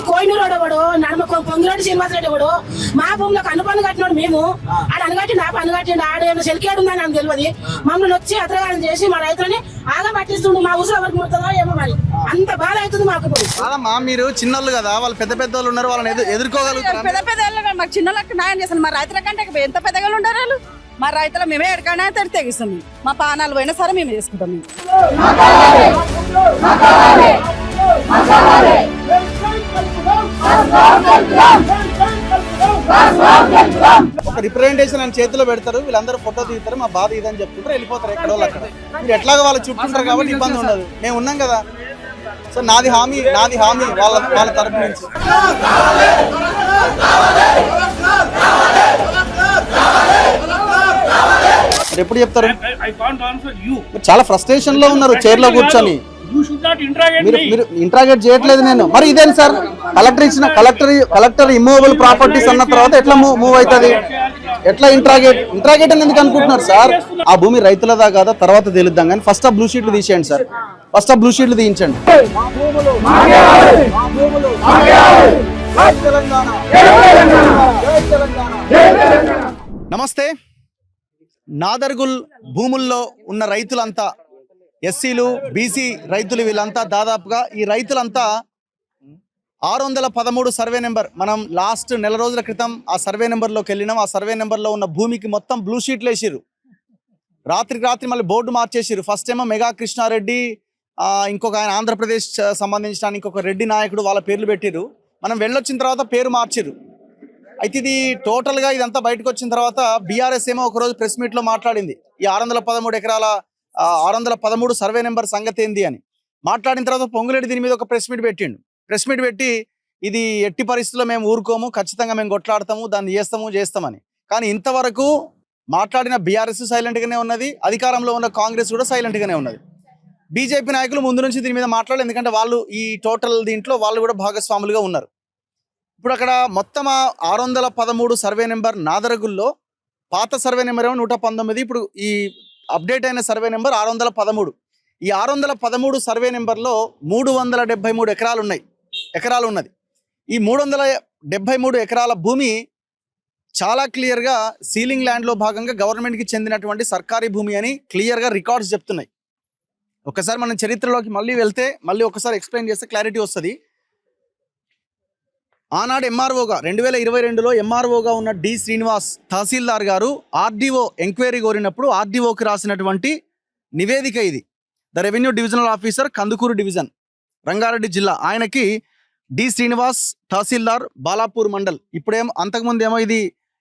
కోయినూరు పొంగిరెడ్డి శ్రీనివాసరెడ్డి కూడా మా భూమిలోకి అనుపన్ను కట్టినాడు. మేము ఆడ అనుగట్టి నా పన్ను కట్టిండు. ఆడ ఏమైనా సెల్కేడు ఉందని నాకు తెలియదు. మమ్మల్ని వచ్చి అత్రగానం చేసి మా రైతులని ఆగా పట్టిస్తుండు. మా ఊసులో ఎవరికి ముడుతుందో ఏమో మరి అంత బాధ అవుతుంది మాకు. మీరు చిన్నోళ్ళు కదా, వాళ్ళు పెద్ద పెద్ద వాళ్ళు ఉన్నారు, వాళ్ళని ఎదుర్కోగలుగుతారు. పెద్ద పెద్ద వాళ్ళు మాకు చిన్నలకు న్యాయం చేస్తాను. మా రైతుల కంటే ఎంత పెద్దగా ఉండరు వాళ్ళు. మా రైతులు మేమే ఎక్కడైనా తెగిస్తాం. మా పానాలు పోయినా సరే మేము చేసుకుంటాం. ఒక రిప్రజెంటేషన్ అని చేతిలో పెడతారు, వీళ్ళందరూ ఫోటో తీస్తారు, మా బాధ ఇదని చెప్తుంటారు, వెళ్ళిపోతారు ఎక్కడో అక్కడ. మీరు ఎట్లాగో వాళ్ళు చుట్టూంటారు కాబట్టి ఇబ్బంది ఉండదు. మేము ఉన్నాం కదా. సో నాది హామీ వాళ్ళ తరపు నుంచి. ఎప్పుడు చెప్తారు? చాలా ఫ్రస్ట్రేషన్ లో ఉన్నారు చైర్ లో కూర్చొని. మీరు ఇంట్రాగేట్ చేయట్లేదు. నేను మరి ఇదేంటి సార్, కలెక్టర్ ఇమ్మూవబుల్ ప్రాపర్టీస్ అన్న తర్వాత ఎట్లా మూవ్ అవుతుంది? ఎట్లా ఇంట్రాగేట్ అని ఎందుకు అనుకుంటున్నారు సార్? ఆ భూమి రైతులదా కాదా తర్వాత తెలుద్దాం, కానీ ఫస్ట్ ఆ బ్లూ షీట్లు తీసేయండి సార్. ఫస్ట్ ఆ బ్లూ షీట్లు తీయించండి. నమస్తే. నాదర్గుల్ భూముల్లో ఉన్న రైతులంతా ఎస్సీలు, బీసీ రైతులు, వీళ్ళంతా దాదాపుగా ఈ రైతులంతా 613 సర్వే నెంబర్, మనం లాస్ట్ నెల రోజుల క్రితం ఆ సర్వే నెంబర్లోకి వెళ్ళినాం. ఆ సర్వే నెంబర్లో ఉన్న భూమికి మొత్తం బ్లూ షీట్లు వేసిర్రు. రాత్రి మళ్ళీ బోర్డు మార్చేసిర్రు. ఫస్ట్ ఏమో మెగా కృష్ణారెడ్డి, ఇంకొక ఆయన ఆంధ్రప్రదేశ్ సంబంధించిన ఇంకొక రెడ్డి నాయకుడు, వాళ్ళ పేర్లు పెట్టిర్రు. మనం వెళ్ళొచ్చిన తర్వాత పేరు మార్చిర్రు. అయితే ఇది టోటల్గా ఇదంతా బయటకు వచ్చిన తర్వాత బీఆర్ఎస్ ఏమో ఒకరోజు ప్రెస్ మీట్లో మాట్లాడింది, ఈ 613 ఎకరాల 613 సర్వే నెంబర్ సంగతి ఏంది అని. మాట్లాడిన తర్వాత పొంగులేటి దీని మీద ఒక ప్రెస్ మీట్ పెట్టిండు. ప్రెస్ మీట్ పెట్టి ఇది ఎట్టి పరిస్థితుల్లో మేము ఊరుకోము, ఖచ్చితంగా మేము కొట్లాడతాము, దాన్ని చేస్తామని. కానీ ఇంతవరకు మాట్లాడిన బీఆర్ఎస్ సైలెంట్గానే ఉన్నది, అధికారంలో ఉన్న కాంగ్రెస్ కూడా సైలెంట్గానే ఉన్నది. బీజేపీ నాయకులు ముందు నుంచి దీని మీద మాట్లాడలేదు, ఎందుకంటే వాళ్ళు ఈ టోటల్ దీంట్లో వాళ్ళు కూడా భాగస్వాములుగా ఉన్నారు. ఇప్పుడు అక్కడ మొత్తం 613 సర్వే నెంబర్ నాదరగుల్లో పాత సర్వే నెంబర్ ఏమో 119, ఇప్పుడు ఈ అప్డేట్ అయిన సర్వే నెంబర్ 613. ఈ 613 సర్వే నెంబర్లో 373 ఎకరాలు ఉన్నది. ఈ 373 ఎకరాల భూమి చాలా క్లియర్గా సీలింగ్ ల్యాండ్లో భాగంగా గవర్నమెంట్కి చెందినటువంటి సర్కారీ భూమి అని క్లియర్గా రికార్డ్స్ చెప్తున్నాయి. ఒకసారి మనం చరిత్రలోకి మళ్ళీ వెళ్తే మళ్ళీ ఒకసారి ఎక్స్ప్లెయిన్ చేస్తే క్లారిటీ వస్తుంది. ఆనాడు ఎంఆర్ఓగా 2022లో ఎంఆర్ఓగా ఉన్న డి శ్రీనివాస్ తహసీల్దార్ గారు ఆర్డీఓ ఎంక్వైరీ కోరినప్పుడు ఆర్డీఓకి రాసినటువంటి నివేదిక ఇది. The revenue divisional officer, Kandukur division, Rangareddy జిల్లా, ఆయనకి డి శ్రీనివాస్ తహసీల్దార్, బాలాపూర్ మండల్. ఇప్పుడేమో అంతకుముందు ఏమో ఇది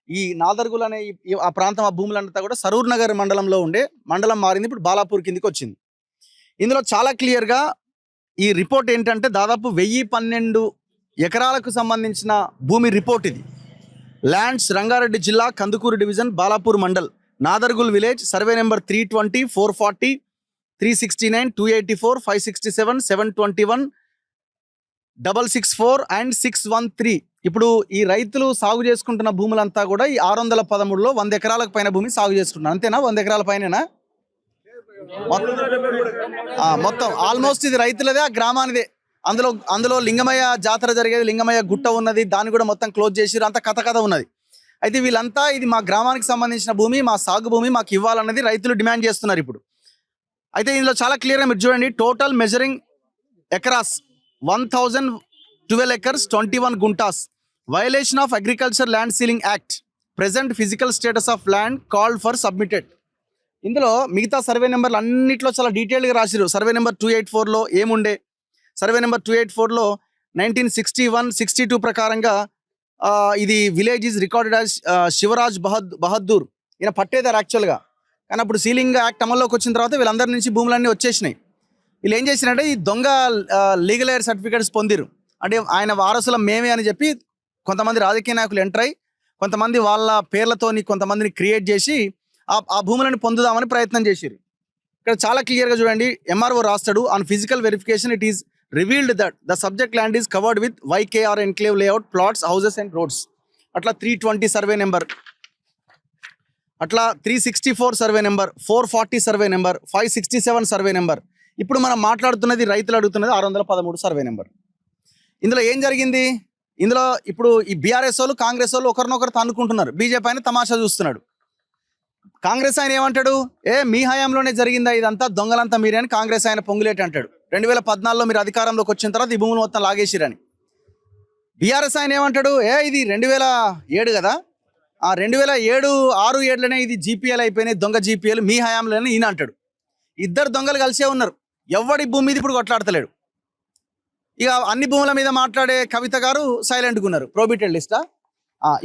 ఈ నాదర్గుల్ అనే ఆ ప్రాంతం, ఆ భూములంతా కూడా సరూర్ నగర్ మండలంలో ఉండే మండలం మారింది, ఇప్పుడు బాలాపూర్ కిందికి వచ్చింది. ఇందులో చాలా క్లియర్గా ఈ రిపోర్ట్ ఏంటంటే దాదాపు 1012 ఎకరాలకు సంబంధించిన భూమి రిపోర్ట్ ఇది. ల్యాండ్స్ రంగారెడ్డి జిల్లా, Kandukur division, Balapur mandal, Nadargul village, survey number 320, 440, 369, 284, 567, 721, 664 and 613. ఇప్పుడు ఈ రైతులు సాగు చేసుకుంటున్న భూములంతా కూడా ఈ 613లో 100 ఎకరాలకు పైన భూమి సాగు చేసుకుంటున్నారు. అంతేనా? 100 ఎకరాల పైన మొత్తం ఆల్మోస్ట్ ఇది రైతులదే, ఆ గ్రామానిదే. అందులో లింగమయ్య జాతర జరిగేది, లింగమయ్య గుట్ట ఉన్నది, దాన్ని కూడా మొత్తం క్లోజ్ చేసిరు, అంత కథ ఉన్నది. అయితే వీళ్ళంతా ఇది మా గ్రామానికి సంబంధించిన భూమి, మా సాగు భూమి మాకు ఇవ్వాలన్నది రైతులు డిమాండ్ చేస్తున్నారు ఇప్పుడు. అయితే ఇందులో చాలా క్లియర్గా మీరు చూడండి, total measuring acres 1012 acres 21 guntas. Violation of agriculture land ceiling act, present physical status of land called for submitted. ఇందులో మిగతా సర్వే నెంబర్లు అన్నింటిలో చాలా డీటెయిల్గా రాసిరు. సర్వే నెంబర్ 284లో ఏముండే, సర్వే నెంబర్ 284లో 1961-62 ప్రకారంగా ఇది village is recorded as Shivraj Bahadur, ఈయన పట్టేదారు యాక్చువల్గా. కానీ అప్పుడు సీలింగ్ యాక్ట్ అమల్లోకి వచ్చిన తర్వాత వీళ్ళందరి నుంచి భూములన్నీ వచ్చేసినాయి. వీళ్ళు ఏం చేసినట్టే ఈ దొంగ లీగల్ ఎయిర్ సర్టిఫికేట్స్ పొందిరు. అంటే ఆయన వారసుల మేమే అని చెప్పి కొంతమంది రాజకీయ నాయకులు ఎంటర్ అయ్యి కొంతమంది వాళ్ళ పేర్లతోని కొంతమందిని క్రియేట్ చేసి ఆ భూములను పొందుదామని ప్రయత్నం చేసిరు. ఇక్కడ చాలా క్లియర్గా చూడండి, ఎంఆర్ఓ రాస్తాడు, on physical verification it is revealed that the subject land is covered with YKR enclave layout, plots, houses and roads. అట్లా 320 సర్వే నెంబర్. అట్లా 364 survey number, 440 survey number, 567 survey number. ఇప్పుడు మనం మాట్లాడుతున్నది, రైతులు అడుగుతున్నది 613 సర్వే నెంబర్. ఇందులో ఏం జరిగింది? ఇందులో ఇప్పుడు ఈ బీఆర్ఎస్ వాళ్ళు, కాంగ్రెస్ వాళ్ళు ఒకరినొకరు తన్నుకుంటున్నారు. బీజేపీ ఆయన తమాషా చూస్తున్నాడు. కాంగ్రెస్ ఆయన ఏమంటాడు? మీ హయాంలోనే జరిగిందా ఇదంతా, దొంగలంతా మీరే అని కాంగ్రెస్ ఆయన పొంగులేటి అంటాడు. 2014లో మీరు అధికారంలోకి వచ్చిన తర్వాత ఈ భూములు మొత్తం లాగేసిరని. బీఆర్ఎస్ ఆయన ఏమంటాడు? ఇది 2007 కదా, 2007, 6, 7లోనే ఇది జీపీఎల్ అయిపోయినాయి, దొంగ జీపీఎల్ మీ హయాంలోనే ఈయన అంటాడు. ఇద్దరు దొంగలు కలిసే ఉన్నారు. ఎవడి భూమి మీద ఇప్పుడు కొట్లాడతలేడు. ఇక అన్ని భూముల మీద మాట్లాడే కవిత గారు సైలెంట్గా ఉన్నారు. ప్రోబిటెడ్ లిస్టా?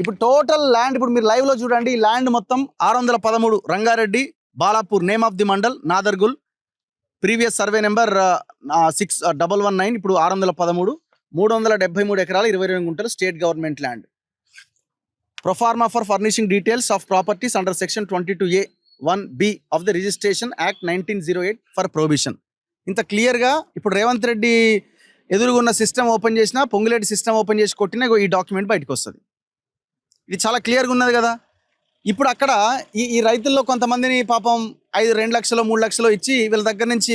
ఇప్పుడు టోటల్ ల్యాండ్ ఇప్పుడు మీరు లైవ్లో చూడండి. ఈ ల్యాండ్ మొత్తం 613, Rangareddy, Balapur, name of the mandal Nadargul, previous survey number 6119, ఇప్పుడు 613, 373 ఎకరాలు, 22 గుంటలు, state government land. Proforma for furnishing details of properties under section 22A(1)(b) of the registration act 1908 for prohibition. ఇంత క్లియర్గా ఇప్పుడు రేవంత్ రెడ్డి ఎదురుగున్న సిస్టమ్ ఓపెన్ చేసినా, పొంగులేటి సిస్టమ్ ఓపెన్ చేసి కొట్టినా ఈ డాక్యుమెంట్ బయటకు వస్తుంది. ఇది చాలా క్లియర్గా ఉన్నది కదా. ఇప్పుడు అక్కడ ఈ రైతుల్లో కొంతమందిని పాపం 2 లక్షలు 3 లక్షలు ఇచ్చి వీళ్ళ దగ్గర నుంచి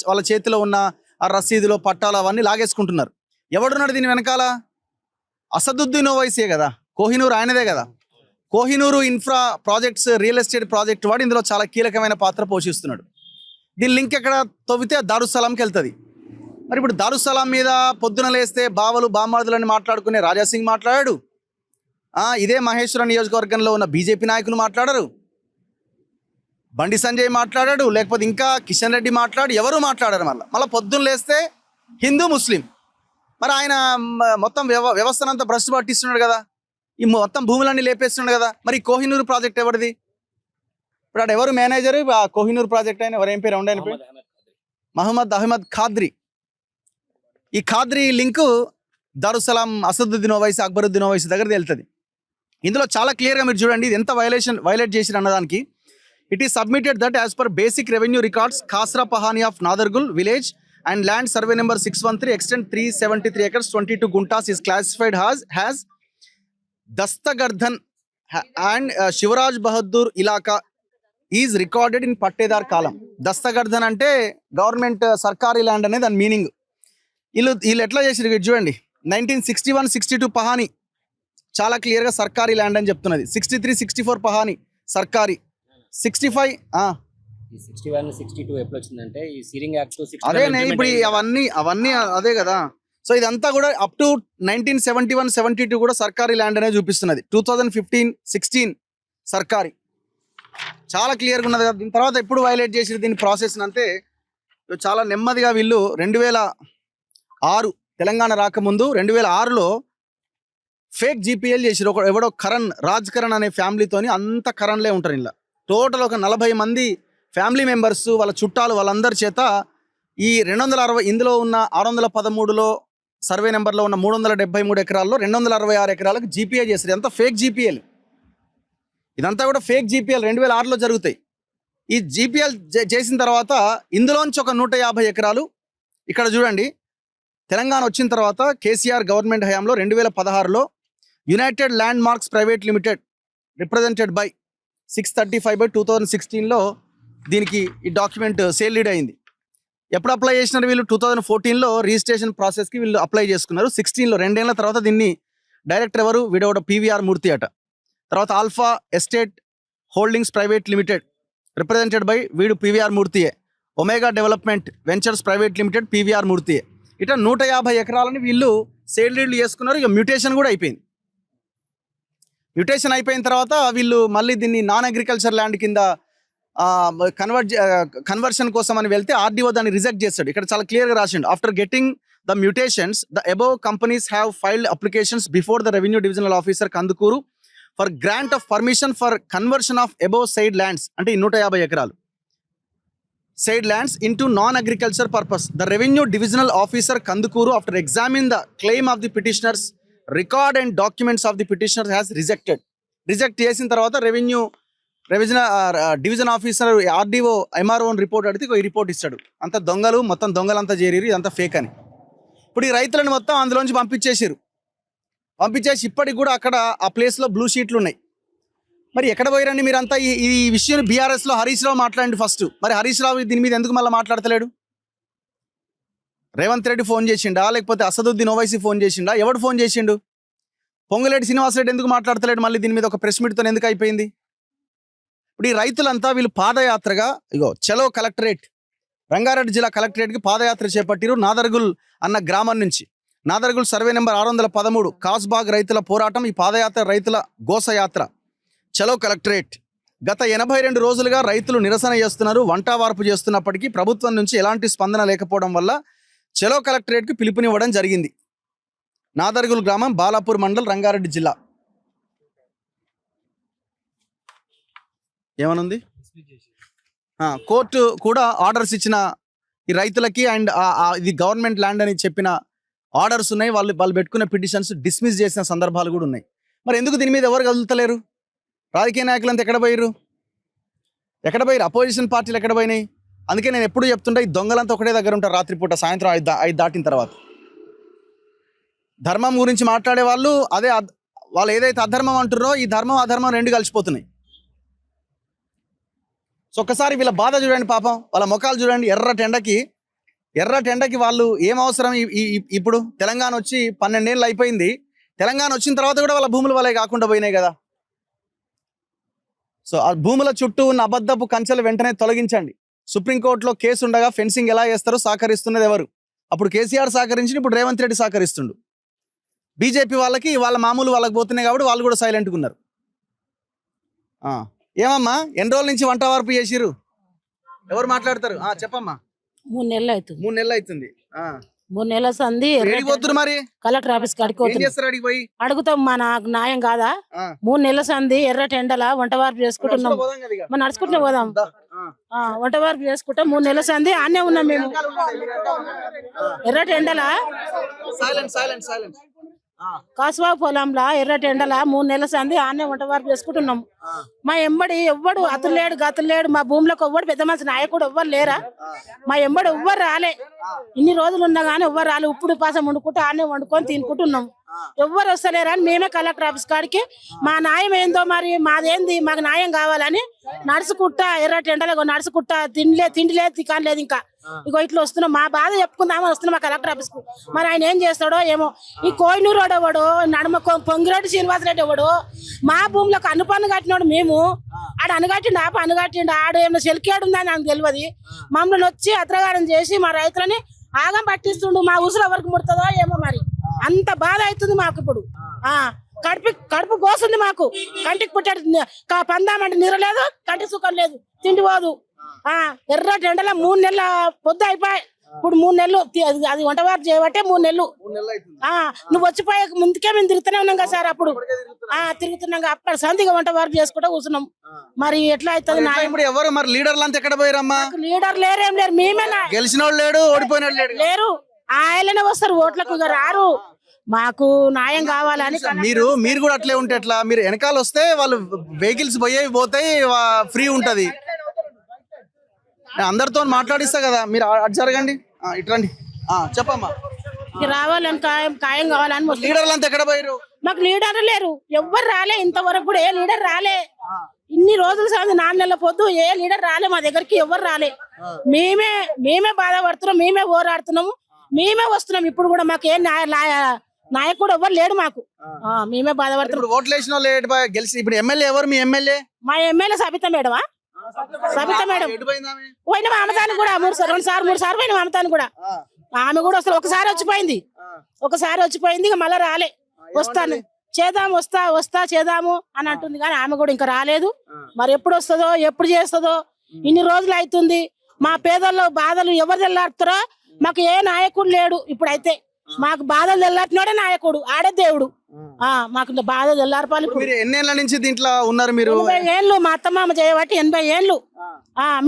వాళ్ళ చేతిలో ఉన్న ఆ రసీదులో పట్టాలు అవన్నీ లాగేసుకుంటున్నారు. ఎవడున్నాడు దీని వెనకాల? అసదుద్దీన్ ఓవైసీ కదా, కోహినూర్ ఆయనదే కదా. Kohinoor infra projects, real estate project వాడు ఇందులో చాలా కీలకమైన పాత్ర పోషిస్తున్నాడు. దీని లింక్ ఎక్కడ తవ్వితే దారుస్సలాంకి వెళ్తుంది. మరి ఇప్పుడు దారుస్సలాం మీద పొద్దున లేస్తే బావలు బామార్దులని మాట్లాడుకునే రాజాసింగ్ మాట్లాడాడు. ఇదే మహేశ్వరం నియోజకవర్గంలో ఉన్న బీజేపీ నాయకులు మాట్లాడరు. బండి సంజయ్ మాట్లాడాడు, లేకపోతే ఇంకా కిషన్ రెడ్డి మాట్లాడు, ఎవరు మాట్లాడారు. మళ్ళీ పొద్దున్న లేస్తే హిందూ ముస్లిం. మరి ఆయన మొత్తం వ్యవస్థనంతా భ్రష్టు పట్టిస్తున్నాడు కదా, ఈ మొత్తం భూములన్నీ లేపేస్తున్నాడు కదా. మరి ఈ కోహినూరు ప్రాజెక్ట్ ఎవరిది? ఇప్పుడు అక్కడ ఎవరు మేనేజర్? ఆ కోహినూరు ప్రాజెక్ట్ ఆయన ఎవరు, ఏం పేరు ఉండే? మహమ్మద్ అహ్మద్ ఖాద్రీ. ఈ ఖాద్రీ లింకు దారుస్సలాం అసదుద్దీన్ ఓవైసీ, అక్బరుద్దీన్ ఓవైసీ దగ్గర వెళ్తుంది. ఇందులో చాలా క్లియర్గా మీరు చూడండి ఇది ఎంత వైలేట్ చేసిన అన్నదానికి. It is submitted that as per basic revenue records khasra pahani of Nadergul village and land survey number 613 extent 373 acres 22 guntas is classified has Dastagardhan and Shivraj Bahadur Ilaka is recorded in Pattedar column. Dastagardhan అంటే government సర్కారీ land అనేది దాని meaning. వీళ్ళు ఎట్లా చేసిరు చూడండి. 1961-62 పహానీ చాలా క్లియర్గా సర్కారీ ల్యాండ్ అని చెప్తున్నది. 63-64 పహానీ సర్కారీ. 65 61-62 ఎప్పుడు వచ్చిందంటే ఈ సీరింగ్ యాక్ట్ అదే ఇప్పుడు అవన్నీ అదే కదా. సో ఇదంతా కూడా అప్ టు 1971-72 కూడా సర్కారీ ల్యాండ్ అనేది చూపిస్తున్నది. 2015-16 సర్కారీ. చాలా క్లియర్గా ఉన్నది కదా. దీని తర్వాత ఎప్పుడు వైలేట్ చేసి దీని ప్రాసెస్ అంటే చాలా నెమ్మదిగా వీళ్ళు 2006 తెలంగాణ రాకముందు 2006లో ఫేక్ జీపీఎల్ చేసిరు. ఎవడో రాజ్ కరణ్ అనే ఫ్యామిలీతోని, అంత కరణ్లే ఉంటారు ఇలా. టోటల్ ఒక 40 మంది ఫ్యామిలీ మెంబర్స్, వాళ్ళ చుట్టాలు, వాళ్ళందరి చేత ఈ 260 ఇందులో ఉన్న 613లో సర్వే నెంబర్లో ఉన్న 373 ఎకరాల్లో 266 ఎకరాలకు జీపీఏ చేశారు. ఇదంతా ఫేక్ జీపీఎల్. ఇదంతా కూడా ఫేక్ జీపీఎల్ 2006లో జరుగుతాయి. ఈ జీపీఎల్ చేసిన తర్వాత ఇందులోంచి ఒక 150 ఎకరాలు ఇక్కడ చూడండి. తెలంగాణ వచ్చిన తర్వాత కేసీఆర్ గవర్నమెంట్ హయాంలో 2016లో united land marks private limited represented by 635/2016లో దీనికి ఈ డాక్యుమెంట్ సేల్ లీడ్ అయింది. ఎప్పుడు అప్లై చేసినారు వీళ్ళు? 2014లో రిజిస్ట్రేషన్ ప్రాసెస్కి వీళ్ళు అప్లై చేసుకున్నారు. 16లో 2 ఏళ్ల తర్వాత దీన్ని డైరెక్టర్ ఎవరు? వీడోడ పివిఆర్ మూర్తి అట. తర్వాత alpha estate holdings private limited represented by వీడు పివిఆర్ మూర్తియే. Omega development ventures private limited PVR మూర్తియే. ఇట్లా 150 ఎకరాలని వీళ్ళు సేల్ డీడ్లు చేసుకున్నారు. ఇక మ్యూటేషన్ కూడా అయిపోయింది. మ్యూటేషన్ అయిపోయిన తర్వాత వీళ్ళు మళ్ళీ దీన్ని నాన్ అగ్రికల్చర్ ల్యాండ్ కింద కన్వర్షన్ కోసం అని వెళ్తే ఆర్డీఓ దాన్ని రిజెక్ట్ చేస్తాడు. ఇక్కడ చాలా క్లియర్గా రాసిండు. After getting the mutations the above companies have filed applications before the revenue divisional officer Kandukur for grant of permission for conversion of above side lands, అంటే 150 ఎకరాలు side lands into non-agriculture purpose. The revenue divisional officer Kandukuru, after examining the claim of the petitioners, record and documents of the petitioners has rejected. Reject చేసిన తర్వాత division officer RDO MRO report అడిగితే ఈ report ఇస్తాడు. అంత దొంగలు, మొత్తం దొంగలంతా చేరిరు, ఇదంతా fake అని. ఇప్పుడు ఈ రైతులను మొత్తం అందులోంచి పంపించేసి ఇప్పటికి కూడా అక్కడ ఆ ప్లేస్లో బ్లూ షీట్లు ఉన్నాయి. మరి ఎక్కడ పోయిరండి మీరంతా? ఈ విషయం బీఆర్ఎస్ లో హరీష్ రావు మాట్లాడండి ఫస్ట్. మరి హరీష్ రావు దీని మీద ఎందుకు మళ్ళీ మాట్లాడతలేడు? రేవంత్ రెడ్డి ఫోన్ చేసిండా, లేకపోతే అసదుద్దీన్ ఓవైసీ ఫోన్ చేసిండా? ఎవడు ఫోన్ చేసిండు? పొంగులేటి శ్రీనివాసరెడ్డి ఎందుకు మాట్లాడతలేడు? మళ్ళీ దీని మీద ఒక ప్రెస్ మీట్తో ఎందుకు అయిపోయింది? ఇప్పుడు ఈ రైతులంతా వీళ్ళు పాదయాత్రగా ఇగో చలో కలెక్టరేట్, రంగారెడ్డి జిల్లా కలెక్టరేట్కి పాదయాత్ర చేపట్టిరు. నాదర్గుల్ అన్న గ్రామం నుంచి. నాదర్గుల్ సర్వే నెంబర్ 613 కాస్బాగ్ రైతుల పోరాటం. ఈ పాదయాత్ర రైతుల గోసయాత్ర చలో కలెక్టరేట్. గత 82 రోజులుగా రైతులు నిరసన చేస్తున్నారు. వంటావార్పు చేస్తున్నప్పటికీ ప్రభుత్వం నుంచి ఎలాంటి స్పందన లేకపోవడం వల్ల చలో కలెక్టరేట్కి పిలుపునివ్వడం జరిగింది. నాదర్గుల్ గ్రామం, బాలాపూర్ మండల్, రంగారెడ్డి జిల్లా. ఏమనుంది? కోర్టు కూడా ఆర్డర్స్ ఇచ్చిన ఈ రైతులకి అండ్ ఇది గవర్నమెంట్ ల్యాండ్ అని చెప్పిన ఆర్డర్స్ ఉన్నాయి. వాళ్ళు పెట్టుకున్న పిటిషన్స్ డిస్మిస్ చేసిన సందర్భాలు కూడా ఉన్నాయి. మరి ఎందుకు దీని మీద ఎవరు కదులుతలేరు? రాజకీయ నాయకులంతా ఎక్కడ పోయారు? అపోజిషన్ పార్టీలు ఎక్కడ పోయినాయి? అందుకే నేను ఎప్పుడు చెప్తుంటా, ఈ దొంగలంతా ఒకటే దగ్గర ఉంటారు రాత్రిపూట, సాయంత్రం 5 దాటిన తర్వాత. ధర్మం గురించి మాట్లాడే వాళ్ళు వాళ్ళు ఏదైతే అధర్మం అంటున్నారో, ఈ ధర్మం అధర్మం రెండు కలిసిపోతున్నాయి. సో ఒక్కసారి వీళ్ళ బాధ చూడండి, పాపం వాళ్ళ ముఖాలు చూడండి. ఎర్ర టెండకి వాళ్ళు ఏం అవసరం? ఇప్పుడు తెలంగాణ వచ్చి 12 ఏళ్ళు అయిపోయింది. తెలంగాణ వచ్చిన తర్వాత కూడా వాళ్ళ భూములు వాళ్ళే కాకుండా పోయినాయి కదా. సో ఆ భూముల చుట్టూ ఉన్న అబద్ధపు కంచెలు వెంటనే తొలగించండి. సుప్రీంకోర్టులో కేసు ఉండగా ఫెన్సింగ్ ఎలా చేస్తారో సహకరిస్తున్నది ఎవరు? అప్పుడు కేసీఆర్ సహకరించి, ఇప్పుడు రేవంత్ రెడ్డి సహకరిస్తుండు. బీజేపీ వాళ్ళకి మామూలు వాళ్ళకి పోతున్నాయి కాబట్టి వాళ్ళు కూడా సైలెంట్గా ఉన్నారు. ఏమమ్మా, ఎన్ని రోజుల నుంచి వంట వార్పు చేసిరు? ఎవరు మాట్లాడతారు? చెప్పమ్మా. 3 నెలలు అవుతుంది. 3 నెలలు అవుతుంది. 3 నెలల సంది పోతున్నారు మరి కలెక్టర్ ఆఫీస్ కాడికి ఏం చేస్తారు? అడిగి పోయి అడుగుతాం, మా నాకు న్యాయం కాదా? 3 నెలల సంది ఎర్ర టెండల వంట వార్పు చేసుకుంటున్నాం. మనం నడుచుకుంటూ పోదాం. వంట వార్పు చేసుకుంటాం. 3 నెలల సంది ఆనే ఉన్నాం మేము. ఎర్ర టెండల కాసువా పొలంలో ఎర్ర టెండల 3 నెలల సంది ఆనే వంట వార్పు చేసుకుంటున్నాం. మా ఎంబడి ఎవ్వడు అతులేడు గతులేడు. మా భూమిలోకి ఎవ్వడు పెద్ద మనిషి నాయకుడు ఎవ్వరు లేరా? మా ఎంబడి ఎవ్వరు రాలే. ఇన్ని రోజులు ఉన్నా కానీ ఎవ్వరు రాలే. ఉప్పుడు పాసం వండుకుంటూ ఆనే వండుకొని తినుకుంటున్నాం. ఎవ్వరు వస్తలేరా అని మేమే కలెక్టర్ ఆఫీస్ కాడికి మా న్యాయం ఏందో, మరి మాదేంది, మాకు న్యాయం కావాలని నడుచుకుంటా ఎర్ర టెండలో నడుచుకుంటా తిండి లేదు తికాన్ లేదు. ఇంకా ఇగో ఇట్లా వస్తున్నాం. మా బాధ చెప్పుకుందామని వస్తున్నాం మా కలెక్టర్ ఆఫీస్ కు. మరి ఆయన ఏం చేస్తాడో ఏమో. ఈ కోయినూరు ఎవడు, నడుమ పొంగిరెడ్డి శ్రీనివాసరెడ్డి ఎవడు, మా భూమిలోకి అనుపన్ను కట్టినాడు. మేము ఆడు అనుగట్టిండు, అనుగట్టిండు. ఆడు ఏమో చెలికేడు ఉందని నాకు తెలియదు. మమ్మల్ని వచ్చి అత్రగారం చేసి మా రైతులని ఆగం పట్టిస్తుండు. మా ఊసులు ఎవరికి ముడుతుందో ఏమో. మరి అంత బాధ అవుతుంది మాకు ఇప్పుడు. కడుపు కోస్తుంది మాకు. కంటికి పుట్టాడు పందామంటే నిరలేదు, కంటి సుఖం లేదు, తిండి పోదు. ఎర్ర టెండల 3 నెలల పొద్దు అయిపోయి ఇప్పుడు 3 నెలలు అది వంటవారు చేయబట్టే 3 నెలలు. నువ్వు వచ్చిపోయే ముందుకే మేము తిరుగుతూనే ఉన్నాం కదా సార్. అప్పుడు తిరుగుతున్నాం. అక్కడ సంధిగా వంటవారు చేసుకుంటూ కూర్చున్నాం. మరి ఎట్లా అవుతుంది? ఇప్పుడు ఎవరు మరి లీడర్లు అంతా ఎక్కడ పోయారమ్మా? లీడర్ లేరేం లేరు. మేమే గెలిచిన వాళ్ళు లేడు, ఓడిపోయిన లేరు. ఆయననే వస్తారు ఓట్లకు, రారు. మాకు న్యాయం కావాలని. మీరు కూడా అట్లే ఉంటే ఎట్లా? మీరు వెనకాల వస్తే వాళ్ళు వెహికల్స్ పోతాయి, ఫ్రీ ఉంటది. అందరితో మాట్లాడిస్తా కదా. మీరు అటు జరగండి, ఇట్రండి. చెప్పమ్మా. రావాలని ఖాయం కావాలని. లీడర్లు అంతా ఎక్కడ పోయారు? మాకు లీడర్ లేరు, ఎవ్వరు రాలే. ఇంతవరకు కూడా ఏ లీడర్ రాలే. ఇన్ని రోజులు సార్ 4 నెలల పొద్దు ఏ లీడర్ రాలే మా దగ్గరికి. ఎవరు రాలే. మేమే బాధపడుతున్నాం, మేమే పోరాడుతున్నాము, మేమే వస్తున్నాం. ఇప్పుడు కూడా మాకు ఏ నాయకుడు ఎవరు లేడు మాకు. మేమే బాధపడుతున్నాం. ఓట్లు వేసిన వాళ్ళు గెలిచి ఇప్పుడు ఎమ్మెల్యే ఎవరు? మీ ఎమ్మెల్యే? మా ఎమ్మెల్యే సబిత మేడమా? సబిత మేడం పోయినా అమతానికి కూడా 3 సార్లు పోయినా అమతానికి కూడా. ఆమె కూడా వస్తారు. ఒకసారి వచ్చిపోయింది, ఇక మళ్ళీ రాలే. వస్తాను చేద్దాం, వస్తా చేద్దాము అని అంటుంది కానీ ఆమె కూడా ఇంకా రాలేదు. మరి ఎప్పుడు వస్తుందో, ఎప్పుడు చేస్తుందో. ఇన్ని రోజులు అవుతుంది. మా పేదల్లో బాధలు ఎవరు తెల్లారుతారో మాకు ఏ నాయకుడు లేడు. ఇప్పుడైతే మాకు బాధలు తెల్లారినోడే నాయకుడు, ఆడే దేవుడు. మాకు బాధలు తెల్లారపాలి. ఎన్నేళ్ల నుంచి దీంట్లో ఉన్నారు మీరు? 80 ఏళ్ళు. మా అత్తమ్మ చేయబట్టి 80 ఏళ్ళు.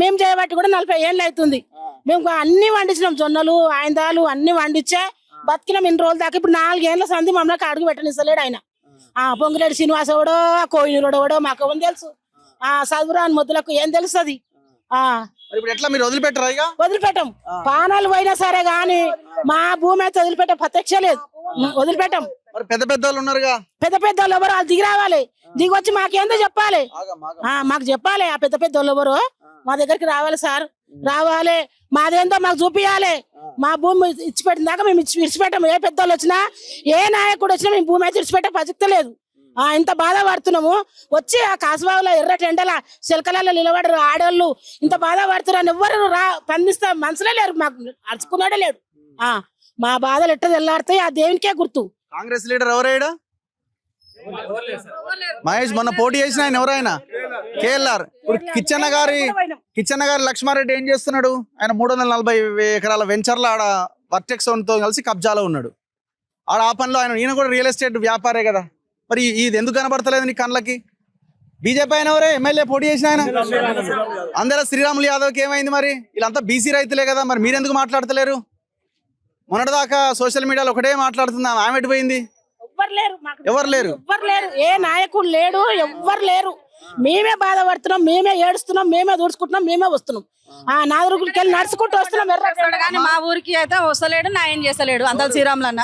మేము చేయబట్టి కూడా 40 ఏళ్ళు అవుతుంది. మేము అన్ని వండించినాం. జొన్నలు, ఆయందాలు అన్ని వండించే బతికినాం ఇన్ని రోజుల దాకా. ఇప్పుడు 4 ఏళ్ళ సంది మమ్మల్ని అడుగు పెట్టనిస్తలేడు ఆయన. పొంగిరెడ్డి శ్రీనివాసోడో కోయినూరోడో మాకు ఏం తెలుసు? చదువురాని మొద్దులకు ఏం తెలుస్తుంది? వదిలిపెట్టాం. పానాలు పోయినా సరే గాని మా భూమి అయితే వదిలిపెట్టే ప్రత్యక్ష లేదు. వదిలిపెట్టాం. మరి పెద్ద పెద్ద వాళ్ళు ఉన్నారుగా. పెద్ద పెద్ద వాళ్ళు ఎవరు వాళ్ళు దిగి రావాలి, దిగి వచ్చి మాకేందో చెప్పాలి. మాకు చెప్పాలి ఆ పెద్ద పెద్ద వాళ్ళు ఎవరు మా దగ్గరికి రావాలి సార్, రావాలి మాదేందో మాకు చూపియాలి. మా భూమి ఇచ్చిపెట్టిన దాకా మేము ఇచ్చిపెట్టాము. ఏ పెద్ద వాళ్ళు వచ్చినా ఏ నాయకుడు వచ్చినా మేము భూమి అయితే ఇచ్చిపెట్టే పద్ధతి ఇంత బాధపడుతున్నాము. వచ్చి ఆ కాసుబాబులో ఎర్రటి ఎండల చిలకలలో నిలబడరు ఆడోళ్ళు, ఇంత బాధపడుతున్నారు. ఎవ్వరు స్పందిస్తా మనసులే లేరు, మాకు అరుచుకున్నాడే లేడు. మా బాధలు ఎట్ట తెల్లాడితే ఆ దేవునికే గుర్తు. కాంగ్రెస్ లీడర్ ఎవరైనా మహేష్ మొన్న పోటీ చేసిన ఆయన ఎవరైనా కేఎల్ఆర్. ఇప్పుడు కిచ్చన్న గారి లక్ష్మారెడ్డి ఏం చేస్తున్నాడు? ఆయన 340 ఎకరాల వెంచర్లో ఆడ వర్టెక్స్ తో కలిసి కబ్జాలో ఉన్నాడు. ఆడ ఆ పనిలో ఈయన కూడా రియల్ ఎస్టేట్ వ్యాపారే కదా. మరి ఇది ఎందుకు కనబడతలేదు నీ కళ్ళకి? బీజేపీ ఆయన ఎవరే ఎమ్మెల్యే పోటీ చేసిన ఆయన అందరూ శ్రీరాములు యాదవ్కి ఏమైంది? మరి వీళ్ళంతా బీసీ రైతులే కదా, మరి మీరెందుకు మాట్లాడతలేరు? మొన్నటిదాకా సోషల్ మీడియాలో ఒకటే మాట్లాడుతుంది, ఆమె ఎటుపోయింది? ఎవరు లేరు. ఏ నాయకుడు లేడు, ఎవ్వరు లేరు. మేమే బాధపడుతున్నాం, మేమే ఏడుస్తున్నాం, మేమే దూడుచుకుంటున్నాం, మేమే వస్తున్నాం. నాదురుగురికి వెళ్ళి నడుచుకుంటూ వస్తున్నాం. కానీ మా ఊరికి అయితే వస్తలేడు, న్యాయం చేస్తలేడు అంత శ్రీరాములన్న.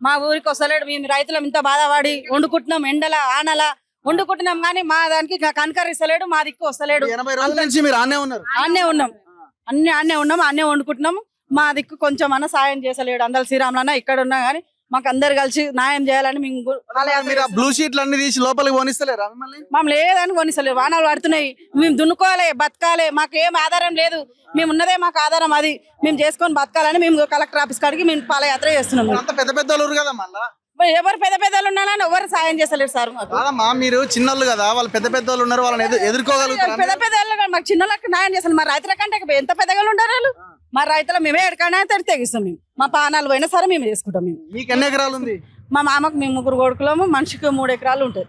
మా ఊరికి వస్తలేడు. మేము రైతులం ఇంత బాధపడి వండుకుంటున్నాం, ఎండల ఆనల వండుకుంటున్నాం, కానీ మా దానికి కనకరిస్తలేడు, మా దిక్కు వస్తలేడు. 80 రోజుల నుంచి మీరు ఆనే ఉన్నారు. ఆనే ఉన్నాం, ఆనే వండుకుంటున్నాము. మా దిక్కు కొంచెం అన్న సాయం చేసలేడు అందరు శ్రీరాములన్న. ఇక్కడ ఉన్నా గానీ మాకు అందరు కలిసి న్యాయం చేయాలని మీరు బ్లూ షీట్లు అన్ని తీసి లోపలికి పోనిస్తలేరా? మమ్మల్ని లేదని కొనిస్తలేరు. వానాలు పడుతున్నాయి, మేము దున్నుకోవాలి, బతకాలి, మాకు ఏం ఆధారం లేదు. మేము ఉన్నదే మాకు ఆధారం, అది మేము చేసుకొని బతకాలని మేము కలెక్టర్ ఆఫీస్ కాడికి మేము పాదయాత్ర చేస్తున్నాం. పెద్ద పెద్ద వాళ్ళు కదా, మళ్ళా ఎవరు పెద్ద పెద్దలు ఉన్నారని ఎవరు సాయం చేస్తలేరు సార్. మీరు చిన్నోళ్ళు కదా, వాళ్ళు పెద్ద పెద్ద వాళ్ళు ఉన్నారు, వాళ్ళని ఎదుర్కోగలుగుతారు. పెద్ద పెద్ద మాకు చిన్నోళ్ళకి న్యాయం చేస్తారు. మా రైతుల కంటే ఎంత పెద్దగా ఉంటారు వాళ్ళు. మా రైతులు మేమే ఎక్కడైనా తెగిస్తాం. మేము మా పానాలు పోయినా సరే మేము చేసుకుంటాం. మీకు ఎన్ని ఎకరాలు ఉంది? మా మామకు మేము 3 కొడుకులము, మనిషికి 3 ఎకరాలు ఉంటాయి.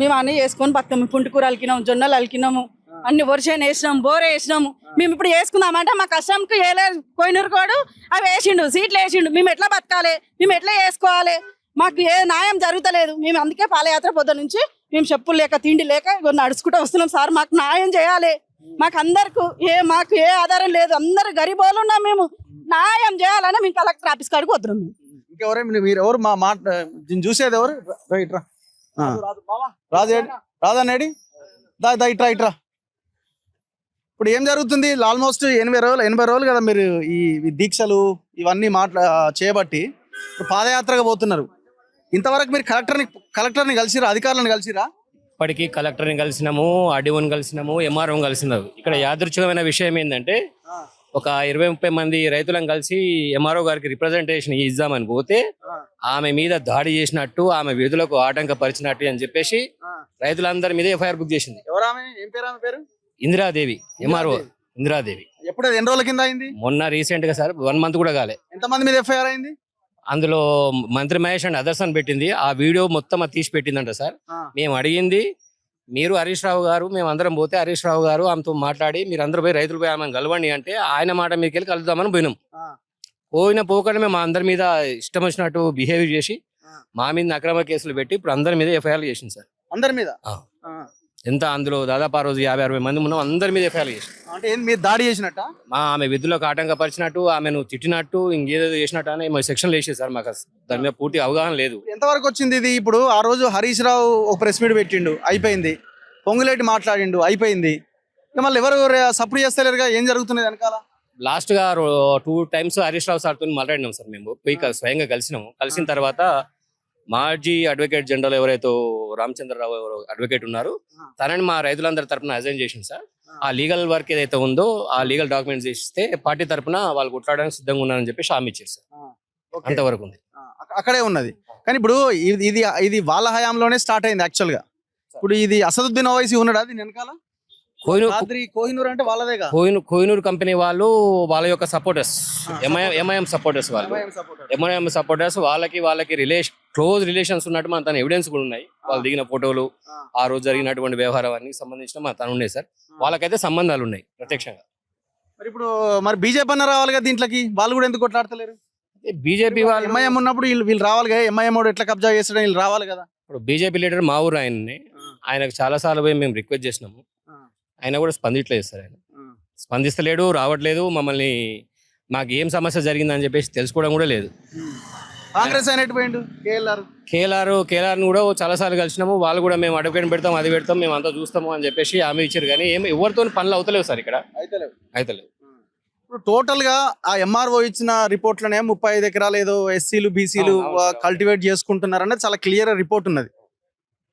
మేము అన్ని చేసుకొని బతాము. పుంటి కూర అలికినాము, జొన్నలు అలికినాము, అన్ని వరిసేను వేసినాము, బోరే వేసినాము. మేము ఇప్పుడు వేసుకుందామంటే మా కష్టంకి కోయినూరు కోడు అవి వేసిండు, సీట్లు వేసిండు. మేము ఎట్లా బతకాలి, మేము ఎట్లా వేసుకోవాలి? మాకు ఏ న్యాయం జరుగుతలేదు. మేము అందుకే పాదయాత్ర పొద్దు నుంచి మేము చెప్పులు లేక తిండి లేక నడుచుకుంటూ వస్తున్నాం సార్. మాకు న్యాయం చేయాలి. మాకు అందరికి మాకు ఏ ఆధారం లేదు, అందరు గరీబోళ్ళు ఉన్నాం. మేము న్యాయం చేయాలని మేము కలెక్టర్ ఆఫీస్ కాడికి వద్దున్నాం. మీరు ఎవరు మా మాట చూసేది ఎవరు? రాజానేడి ఇట్రా ఇట్రా. ఇప్పుడు ఏం జరుగుతుంది? ఆల్మోస్ట్ 80 రోజులు కదా మీరు ఈ దీక్షలు ఇవన్నీ చేయబట్టి ఇప్పుడు పాదయాత్రగా పోతున్నారు. ఇంతవరకు మీరు కలెక్టర్ని కలిసిరా, అధికారులను కలిసిరా? ఇప్పటికీ కలెక్టర్ని కలిసినాము, ఆర్డీఓని కలిసినాము, ఎంఆర్ఓని కలిసినాము. ఇక్కడ యాదృచ్ఛికమైన విషయం ఏంటంటే ఒక 20-30 మంది రైతులను కలిసి ఎంఆర్ఓ గారికి రిప్రజెంటేషన్ ఇద్దామని పోతే ఆమె మీద దాడి చేసినట్టు, ఆమె విధులకు ఆటంకపరిచినట్టు అని చెప్పేసి రైతులందరి మీద ఎఫ్ఐఆర్ బుక్ చేసింది. పేరు ఇందిరాదేవి, ఎంఆర్ఓ ఇందిరాదేవి. ఎప్పుడు ఎన్ని రోజుల కింద అయింది? మొన్న రీసెంట్ గా సార్ 1 మంత్ కూడా కాలే. ఎంతమంది మీద ఎఫ్ఐఆర్ అయింది? అందులో మంత్రి మహేష్ అండ్ అదర్స్ అని పెట్టింది. ఆ వీడియో మొత్తం అది తీసి పెట్టిందంట సార్. మేము అడిగింది, మీరు హరీష్ రావు గారు మేము అందరం పోతే హరీష్ రావు గారు ఆమెతో మాట్లాడి మీరు అందరూ పోయి రైతులు పోయి ఆమెను కలవండి అంటే ఆయన మాట మీదకి వెళ్ళి కలుద్దామని పోయినాం. పోకుండా మేము అందరి మీద ఇష్టం వచ్చినట్టు బిహేవియర్ చేసి మా మీద అక్రమ కేసులు పెట్టి ఇప్పుడు అందరి మీద ఎఫ్ఐఆర్ చేసింది సార్. అందరి మీద ఎంత? అందులో దాదాపు ఆ రోజు 50-60 మంది ఉన్నాం, అందరి మీద ఎఫ్ఐఆర్ చేసి. అంటే మీరు దాడి చేసినట్ట? ఆమె విధులకు ఆటంకపరిచినట్టు, ఆమెను తిట్టినట్టు, ఇంకేదో చేసినట్టు అని సెక్షన్లు వేసేది సార్. మాకు దాని మీద పూర్తి అవగాహన లేదు. ఎంతవరకు వచ్చింది ఇది? ఇప్పుడు ఆ రోజు హరీష్ రావు ఒక ప్రెస్ మీట్ పెట్టిండు, అయిపోయింది. పొంగులేటి మాట్లాడిండు, అయిపోయింది. మళ్ళీ ఎవరు సపోర్ట్ చేస్తలేరుగా, ఏం జరుగుతుంది వెనకాల? లాస్ట్ గా 2 times హరీష్ రావు సార్తో మాట్లాడినాం సార్. మేము పోయి స్వయంగా కలిసినాము. కలిసిన తర్వాత మాజీ అడ్వకేట్ జనరల్ ఎవరైతే రామచంద్రరావు అడ్వకేట్ ఉన్నారు, తనని మా రైతులందరి తరపున అజైన్ చేసింది సార్. ఆ లీగల్ వర్క్ ఏదైతే ఉందో ఆ లీగల్ డాక్యుమెంట్స్ ఇస్తే పార్టీ తరపున వాళ్ళు కొట్లాడడానికి సిద్ధంగా ఉన్నారని చెప్పి హామీ ఇచ్చారు సార్. అంతవరకు ఉంది, అక్కడే ఉన్నది. కానీ ఇప్పుడు ఇది వాళ్ళ హయాంలోనే స్టార్ట్ అయింది యాక్చువల్ గా. ఇప్పుడు ఇది అసదుద్దీన్ ఓవైసీ ఉన్నాడు, అది వెనకాల కోహినూర్ అంటే వాళ్ళదేగా. కోహినూర్ కంపెనీ వాళ్ళు వాళ్ళ యొక్క సపోర్టర్స్, ఎంఐఎం సపోర్టర్స్, వాళ్ళు ఎంఐఎం సపోర్టర్స్. వాళ్ళకి క్లోజ్ రిలేషన్స్ ఉన్నట్టు మన తన ఎవిడెన్స్ కూడా ఉన్నాయి. వాళ్ళు దిగిన ఫోటోలు, ఆ రోజు జరిగినటువంటి వ్యవహారాన్ని సంబంధించిన మన తను ఉన్నాయి సార్. వాళ్ళకైతే సంబంధాలు ఉన్నాయి ప్రత్యక్షంగా. మరి ఇప్పుడు బీజేపీ అన్న రావాలి కదా దీంట్లోకి, వాళ్ళు కూడా ఎందుకు కొట్లాడతలేరు? బీజేపీ వాళ్ళు ఎంఐఎం ఉన్నప్పుడు వీళ్ళు రావాలి కదా, ఎంఐఎం ఎట్లా కబ్జా చేస్తాడో వీళ్ళు రావాలి కదా. ఇప్పుడు బీజేపీ లీడర్ మా ఊరు ఆయనకు చాలా సార్లు పోయి మేము రిక్వెస్ట్ చేసినాము, ఆయన కూడా స్పందించలేదు సార్. ఆయన స్పందిస్తలేడు, రావట్లేదు. మమ్మల్ని మాకు ఏం సమస్య జరిగిందని చెప్పేసి తెలుసుకోవడం కూడా లేదు. కాంగ్రెస్ అయినట్టు పోయిండు కేఎల్ఆర్ కూడా చాలా సార్లు కలిసినాము. వాళ్ళు కూడా మేము అడ్వకేట్ పెడతాం, అది పెడతాం, మేము అంతా చూస్తాము అని చెప్పేసి హామీ ఇచ్చారు. కానీ ఎవరితో పనులు అవుతలేవు సార్ ఇక్కడ, అయితలేవు. ఇప్పుడు టోటల్ గా ఆ ఎంఆర్ఓ ఇచ్చిన రిపోర్ట్లనే 35 ఎకరాలు ఏదో ఎస్సీలు బీసీలు కల్టివేట్ చేసుకుంటున్నారు అనేది చాలా క్లియర్ రిపోర్ట్ ఉన్నది.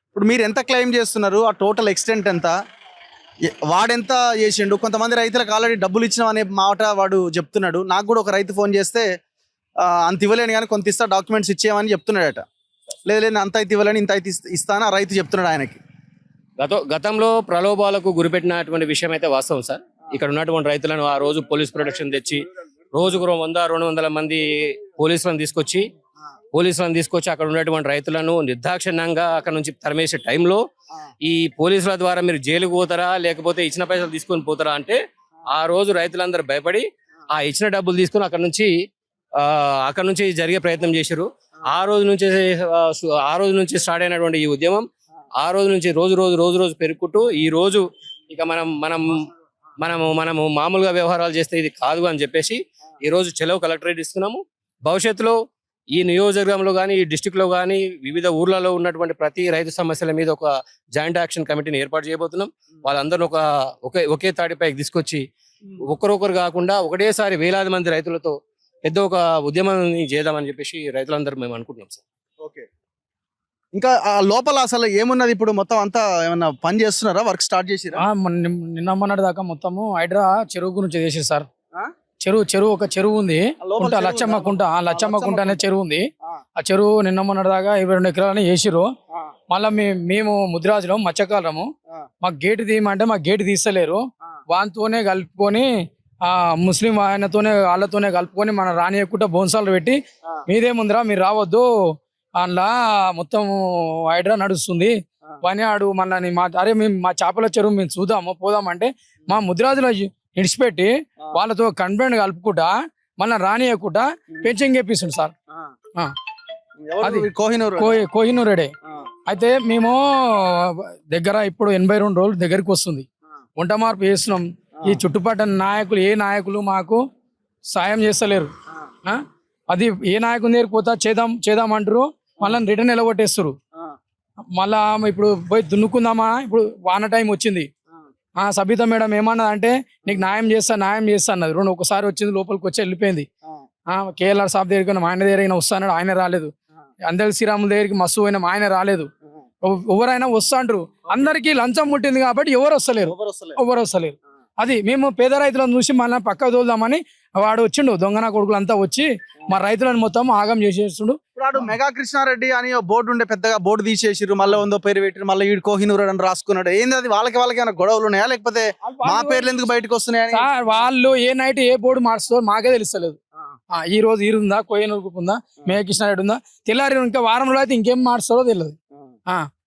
ఇప్పుడు మీరు ఎంత క్లెయిమ్ చేస్తున్నారు, ఆ టోటల్ ఎక్స్టెంట్ ఎంత, వాడెంత చేసిండు? కొంతమంది రైతులకు ఆల్రెడీ డబ్బులు ఇచ్చినాం అనే మాట వాడు చెప్తున్నాడు. నాకు కూడా ఒక రైతు ఫోన్ చేస్తే అంత ఇవ్వలేను కానీ కొంత ఇస్తా, డాక్యుమెంట్స్ ఇచ్చేయమని చెప్తున్నాడట. లేదు అంత అయితే ఇవ్వలేని, ఇంత అయితే ఇస్తాను ఆ రైతు చెప్తున్నాడు ఆయనకి. గతంలో ప్రలోభాలకు గురిపెట్టినటువంటి విషయం అయితే వాస్తవం సార్. ఇక్కడ ఉన్నటువంటి రైతులను ఆ రోజు పోలీస్ ప్రొటెక్షన్ తెచ్చి రోజుకు 100-200 మంది పోలీసులను తీసుకొచ్చి అక్కడ ఉన్నటువంటి రైతులను నిర్దాక్షిణ్యంగా అక్కడ నుంచి తరిమేసే టైంలో ఈ పోలీసుల ద్వారా మీరు జైలుకు పోతారా లేకపోతే ఇచ్చిన పైసలు తీసుకొని పోతారా అంటే ఆ రోజు రైతులందరూ భయపడి ఆ ఇచ్చిన డబ్బులు తీసుకొని అక్కడ నుంచి జరిగే ప్రయత్నం చేశారు. ఆ రోజు నుంచి స్టార్ట్ అయినటువంటి ఈ ఉద్యమం ఆ రోజు నుంచి రోజు పెరుగుకుంటూ ఈ రోజు ఇక మనము మామూలుగా వ్యవహారాలు చేస్తే ఇది కాదు అని చెప్పేసి ఈ రోజు చెలవు కలెక్టరేట్ ఇస్తున్నాము. భవిష్యత్తులో ఈ నియోజకవర్గంలో కానీ ఈ డిస్టిక్ లో కానీ వివిధ ఊర్లలో ఉన్నటువంటి ప్రతి రైతు సమస్యల మీద ఒక జాయింట్ యాక్షన్ కమిటీని ఏర్పాటు చేయబోతున్నాం. వాళ్ళందరూ ఒకే తాటిపైకి తీసుకొచ్చి ఒకరొకరు కాకుండా ఒకటేసారి వేలాది మంది రైతులతో పెద్ద ఒక ఉద్యమాన్ని చేద్దామని చెప్పేసి రైతులందరూ మేము అనుకుంటున్నాం సార్. ఓకే, ఇంకా ఆ లోపల అసలు ఏమున్నది? ఇప్పుడు మొత్తం అంతా ఏమన్నా పని చేస్తున్నారా, వర్క్ స్టార్ట్ చేసిరా? నిన్న మొన్నటి దాకా మొత్తము హైడ్రా చెరువు గురించి చేసేది సార్. చెరువు ఒక చెరువు ఉంది, లచ్చమ్మ కుంట అనే చెరువు ఉంది. ఆ చెరువు నిన్న మొన్నటి దాకా 22 ఎకరాలని వేసిరు. మళ్ళా మేము ముద్రాజులం మత్స్యకాలము, మాకు గేటు తీయమంటే మాకు గేటు తీస్తలేరు. వానితోనే కలుపుకొని ఆ ముస్లిం వాళ్ళతోనే కలుపుకొని మన రానియకుండా బోన్సాలు పెట్టి మీదేముందిరా మీరు రావద్దు, అందులో మొత్తం హైడ్రా నడుస్తుంది పని ఆడు మళ్ళీ అరే మేము మా చేపల చెరువు మేము చూద్దాము పోదామంటే మా ముద్రాజులో ఇడిచిపెట్టి వాళ్ళతో కంప్లైంట్ కలుపుకుంటా మళ్ళీ రానియకుండా పెంచింగ్ చేపిస్తుంది సార్. అది కోహినూరుడే. అయితే మేము దగ్గర ఇప్పుడు 82 రోజులు దగ్గరికి వస్తుంది, వంట మార్పు చేస్తున్నాం. ఈ చుట్టుపక్కల నాయకులు ఏ నాయకులు మాకు సాయం చేస్తలేరు. అది ఏ నాయకుని దగ్గరికి పోతా చేద్దామంటారు, మళ్ళీ రిటర్న్ ఎలగొట్టేస్తారు. మళ్ళా ఇప్పుడు పోయి దున్నుకుందామా, ఇప్పుడు వాన టైం వచ్చింది. సబిత మేడం ఏమన్నది అంటే నీకు న్యాయం చేస్తా అన్నది. ఒకసారి వచ్చింది, లోపలికి వచ్చి వెళ్ళిపోయింది. కేఎల్ఆర్ సాబ్ దగ్గరికి ఆయన దగ్గర వస్తాడు, ఆయన రాలేదు. అందరి శ్రీరాముల దగ్గరికి మస్తు పోయినా ఆయన రాలేదు. ఎవరైనా వస్తా అంటారు, అందరికి లంచం ముట్టింది కాబట్టి ఎవరు వస్తలేరు. అది మేము పేద రైతులను చూసి మళ్ళీ పక్క తోలుదామని వాడు వచ్చిండు, దొంగన కొడుకులు అంతా వచ్చి మా రైతులను మొత్తం ఆగం చేసేస్తుండు. ఇప్పుడు మెగా కృష్ణారెడ్డి అని బోర్డు ఉండే, పెద్దగా బోర్డు తీసేసిరు, మళ్ళీ ఉందో పేరు పెట్టిరు, మళ్ళీ ఈడు కోహినూరు అని రాసుకున్నాడు. ఏంది అది? వాళ్ళకి ఏమైనా గొడవలు ఉన్నాయా లేకపోతే మా పేర్లు ఎందుకు బయటకు వస్తున్నాయని? వాళ్ళు ఏ నైట్ ఏ బోర్డు మార్చుతో మాకే తెలుస్తలేదు. ఈ రోజు ఈరుందా, కోహినూరు ఉందా, మెగా కృష్ణారెడ్డి ఉందా, తెల్లారి ఇంకా వారంలో అయితే ఇంకేం మార్చారో తెలియదు.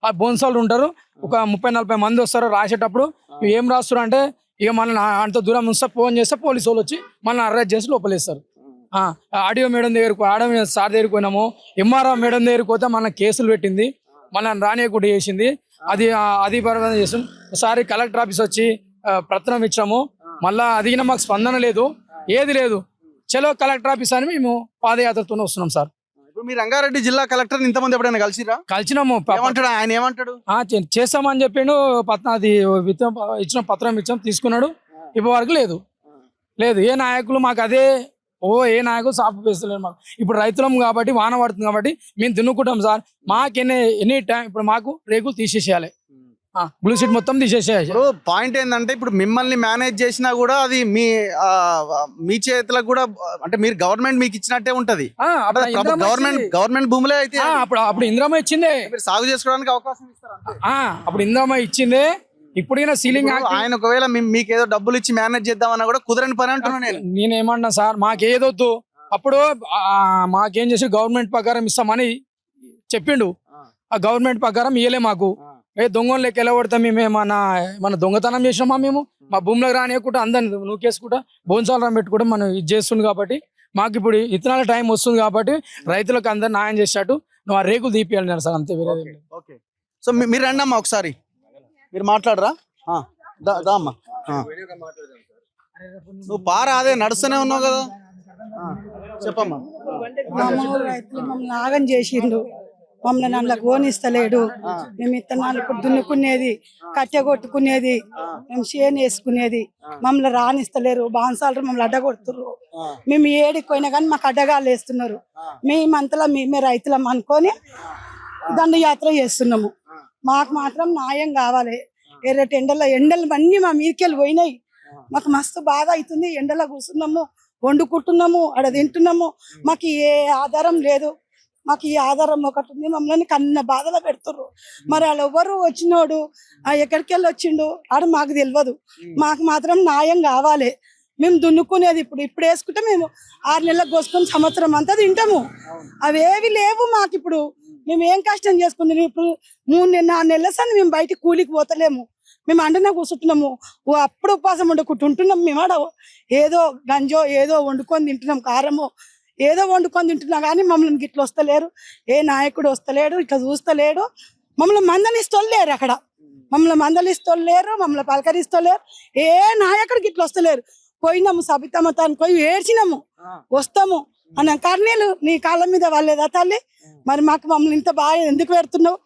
ఆ బోన్సాలు ఉంటారు, ఒక 30-40 మంది వస్తారు. రాసేటప్పుడు ఏం రాస్తారు అంటే ఇక మళ్ళీ అంత దూరం నుంచి ఫోన్ చేస్తే పోలీసు వాళ్ళు వచ్చి మళ్ళీ అరెస్ట్ చేసి లోపలేస్తారు. ఆడియో మేడం దగ్గరకు సార్ దగ్గరికి పోయినాము, ఎంఆర్ఓ మేడం దగ్గరికి పోతే మన కేసులు పెట్టింది, మళ్ళీ రానియకుండా చేసింది. అది పర్వాలేదు చేసాం. ఒకసారి కలెక్టర్ ఆఫీస్ వచ్చి పత్రం ఇచ్చాము, మళ్ళీ అదిగిన మాకు స్పందన లేదు, ఏది లేదు. చలో కలెక్టర్ ఆఫీస్ అని మేము పాదయాత్రతోనే వస్తున్నాం సార్. మీరు రంగారెడ్డి జిల్లా కలెక్టర్ ఇంతమంది ఎప్పుడైనా కలిసినాము. ఆయన ఏమంటాడు? చేస్తామని చెప్పిండు, అది ఇచ్చిన పత్రం ఇచ్చాం, తీసుకున్నాడు. ఇప్పటి వరకు లేదు. ఏ నాయకులు మాకు ఏ నాయకులు సాపు వేస్తలేరు మాకు. ఇప్పుడు రైతులం కాబట్టి వాన పడుతుంది కాబట్టి మేము దున్నుకుంటాం సార్. మాకు ఎనీ టైం ఇప్పుడు మాకు రేకులు తీసేసేయాలి, బ్లూ షీట్ మొత్తం తీసేసేయాలి. పాయింట్ ఏంటంటే ఇప్పుడు మిమ్మల్ని మేనేజ్ చేసినా కూడా అది మీ చేతులకు కూడా, అంటే మీరు గవర్నమెంట్ మీకు ఇచ్చినట్టే ఉంటది. గవర్నమెంట్ భూములే అయితే అప్పుడు ఇంద్రమ్మ ఇచ్చిందే, సాగు చేసుకోవడానికి అవకాశం ఇస్తారు. అప్పుడు ఇంద్రమ్మ ఇచ్చిందే. ఇప్పుడు సీలింగ్ ఆయన ఒకవేళ మీకు ఏదో డబ్బులు ఇచ్చి మేనేజ్ చేద్దామన్నా కూడా కుదరని పని అంటున్నా. నేనేమన్నా సార్ మాకేదొద్దు, అప్పుడు మాకేం చేసి గవర్నమెంట్ ప్రకారం ఇస్తామని చెప్పిండు. ఆ గవర్నమెంట్ ప్రకారం ఇయ్యలే మాకు. దొంగలు లెక్క ఎలా కొడతాం మన దొంగతనం చేసినామా మేము? మా భూమిలోకి రానియకుండా అందరిని నూకేసుకుంటా బోన్సాలు పెట్టుకుంటా మనం ఇది చేస్తుంది. కాబట్టి మాకు ఇప్పుడు ఇతనాల టైం వస్తుంది కాబట్టి రైతులకు అందరు న్యాయం చేసేటట్టు నువ్వు ఆ రేకులు తీపియాలి సార్, అంతే. ఓకే, సో మీరు రండి అమ్మా ఒకసారి, మీరు మాట్లాడరా? అమ్మా నువ్వు పారా, అదే నడుస్తూనే ఉన్నావు కదా. చెప్పమ్మా. మామూలు రైతులు మమ్మల్ని ఆగం చేసిండు, మమ్మల్ని అందులో ఓనిస్తలేడు. మేము ఇత్తనాలు ఇప్పుడు దున్నుకునేది, కట్టె కొట్టుకునేది, మేము చేను వేసుకునేది, మమ్మల్ని రానిస్తలేరు. బాన్సాలు మమ్మల్ని అడ్డగొడుతుర్రు. మేము ఏడికి పోయినా కానీ మాకు అడ్డగాలు వేస్తున్నారు. మేమంతలా మేమే రైతులం అనుకొని దండయాత్ర చేస్తున్నాము. మాకు మాత్రం న్యాయం కావాలి. ఎర్రటి ఎండలు అన్ని మా మీదకెళ్ళి పోయినాయి. మాకు మస్తు బాధ అవుతుంది. ఎండలో కూర్చున్నాము, వండుకుంటున్నాము, ఆడ తింటున్నాము. మాకు ఏ ఆధారం లేదు. మాకు ఈ ఆధారం ఒకటి ఉంది, మమ్మల్ని కన్న బాధలో పెడుతుర్రు. మరి వాళ్ళు ఎవరు వచ్చినోడు ఎక్కడికి వెళ్ళి వచ్చిండు ఆడ మాకు తెలియదు. మాకు మాత్రం న్యాయం కావాలి. మేము దున్నుకునేది ఇప్పుడు వేసుకుంటే మేము 6 నెలలకు కోసుకొని సంవత్సరం అంతా తింటాము. అవేవి లేవు మాకు. ఇప్పుడు మేము ఏం కష్టం చేసుకుంటాం. ఇప్పుడు 3-4 నెలల సార్ మేము బయటికి కూలికి పోతలేము. మేము అండనే కూర్చుంటున్నాము. అప్పుడు ఉపవాసం వండుకుంటుంటున్నాం. మేము ఆడ ఏదో గంజో ఏదో వండుకొని తింటున్నాం, కారమో ఏదో వండుకొని తింటున్నా కానీ మమ్మల్ని ఇట్లా వస్తలేరు. ఏ నాయకుడు వస్తలేడు, ఇట్లా చూస్తలేడు. మమ్మల్ని మందలిస్తలేరు. అక్కడ మమ్మల్ని మందలిస్తలేరు, మమ్మల్ని పలకరిస్తలేరు. ఏ నాయకుడికి ఇట్లా వస్తలేరు. పోయినాము సబితమ్మతానికి పోయి ఏడ్చినాము, వస్తాము అన్న కర్నీలు నీ కాళ్ళ మీద వాళ్ళేదా తల్లి? మరి మాకు మమ్మల్ని ఇంత బాగా ఎందుకు పెడుతున్నావు?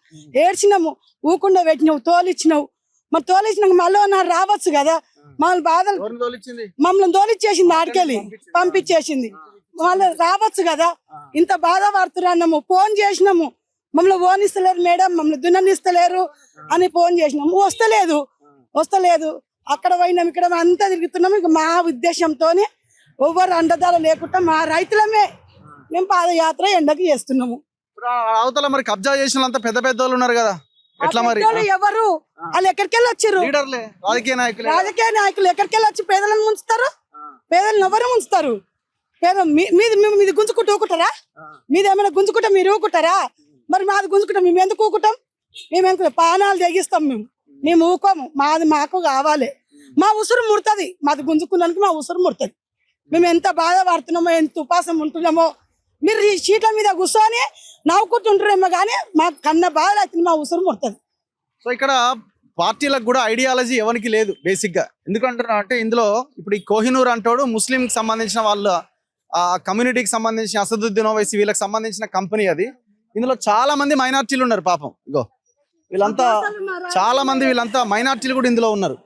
ఏడ్చినాము, ఊకుండా పెట్టినావు, తోలిచ్చినావు. మరి తోలిచ్చినాక మళ్ళీ రావచ్చు కదా. మమ్మల్ని బాధలు మమ్మల్ని తోలిచ్చేసింది, ఆడికెళ్ళి పంపించేసింది. వాళ్ళు రావచ్చు కదా. ఇంత బాధ పడుతున్నాము. ఫోన్ చేసినాము, మమ్మల్ని ఓనిస్తలేరు మేడం, మమ్మల్ని దున్ననిస్తలేరు అని ఫోన్ చేసినాము. వస్తలేదు. అక్కడ పోయినాం, ఇక్కడ అంతా తిరుగుతున్నాము. ఇక మా ఉద్దేశంతోనే ఎవరు అండదార లేకుండా మా రైతులమే మేము పాదయాత్ర ఎండకు చేస్తున్నాము. అవతల మరి కబ్జా చేసిన అంతా పెద్ద పెద్ద వాళ్ళు ఉన్నారు కదా, ఎట్లా మరి? ఎవరు వాళ్ళు ఎక్కడికి వెళ్ళి వచ్చారు? రాజకీయ నాయకులు ఎక్కడికి వెళ్ళి వచ్చి పేదలను ముంచుతారు? పేదలను ఎవరు ముంచుతారు? మీది గుంజుకుంటూ ఊకుంటారా? మీది ఏమైనా గుంజుకుంటా మీరు ఊకుంటారా? మరి మాది గుంజుకుంటాం, మేము ఎందుకు ఊకుంటాం? మేము ఎందుకు పానాలు తెగిస్తాం? మేము ఊకోము. మాకు కావాలి. మా ఉసురు ముడుతుంది. మాది గుంజుకున్నానికి మా ఉసురు ముడుతుంది. మేము ఎంత బాధపడుతున్నామో, ఎంత ఉపాసం ఉంటున్నామో. మీరు ఈ సీట్ల మీద కూర్చొని నవ్వుకుంటుంటారేమో కానీ మాకు కన్న బాధ అవుతుంది, మా ఉసురు ముడుతుంది. సో ఇక్కడ పార్టీలకు కూడా ఐడియాలజీ ఎవరికి లేదు బేసిక్ గా. ఎందుకంటున్నా అంటే ఇందులో ఇప్పుడు ఈ కోహినూర్ అంటాడు ముస్లిం కి సంబంధించిన వాళ్ళ ఆ కమ్యూనిటీకి సంబంధించిన అసదుద్దీన్ ఓవైసీ వీళ్ళకి సంబంధించిన కంపెనీ అది. ఇందులో చాలా మంది మైనార్టీలు ఉన్నారు పాపం. ఇగో వీళ్ళంతా చాలా మంది వీళ్ళంతా మైనార్టీలు కూడా ఇందులో ఉన్నారు.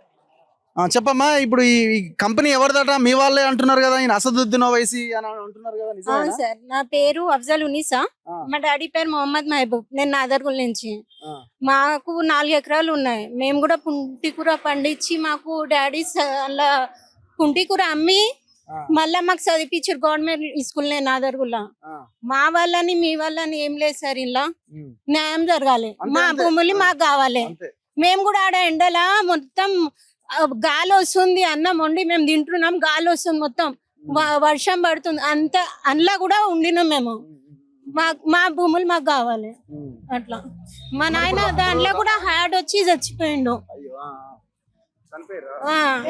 చెప్పమ్మా, ఇప్పుడు ఈ కంపెనీ ఎవరిదట? మీ వాళ్ళే అంటున్నారు కదా, ఈయన అసదుద్దీన్ ఓవైసీ అని అంటున్నారు కదా, నిజమేనా? సార్, నా పేరు అఫ్జల్ ఉన్నీసా, మా డాడీ పేరు మొహమ్మద్ మహబూబ్. నేను నాదర్గుల్ నుంచి. మాకు 4 ఎకరాలు ఉన్నాయి. మేము కూడా పుంటికూర పండించి మాకు డాడీ అలా పుంటికూర అమ్మి మళ్ళా మాకు చదివించారు గవర్నమెంట్ స్కూల్ నాదర్గుల్లా. మా వాళ్ళని మీ వాళ్ళని ఏం లేదు సార్, ఇలా న్యాయం జరగాలి. మా భూములు మాకు కావాలి. మేము కూడా ఆడ ఎండలా మొత్తం గాలి వస్తుంది, అన్నం వండి మేము తింటున్నాం, గాలి వస్తుంది, మొత్తం వర్షం పడుతుంది, అంత అందులో కూడా ఉండినాం మేము. మా భూములు మాకు కావాలి. అట్లా మా నాయన దాంట్లో కూడా హ్యాడ్ వచ్చి చచ్చిపోయిండు.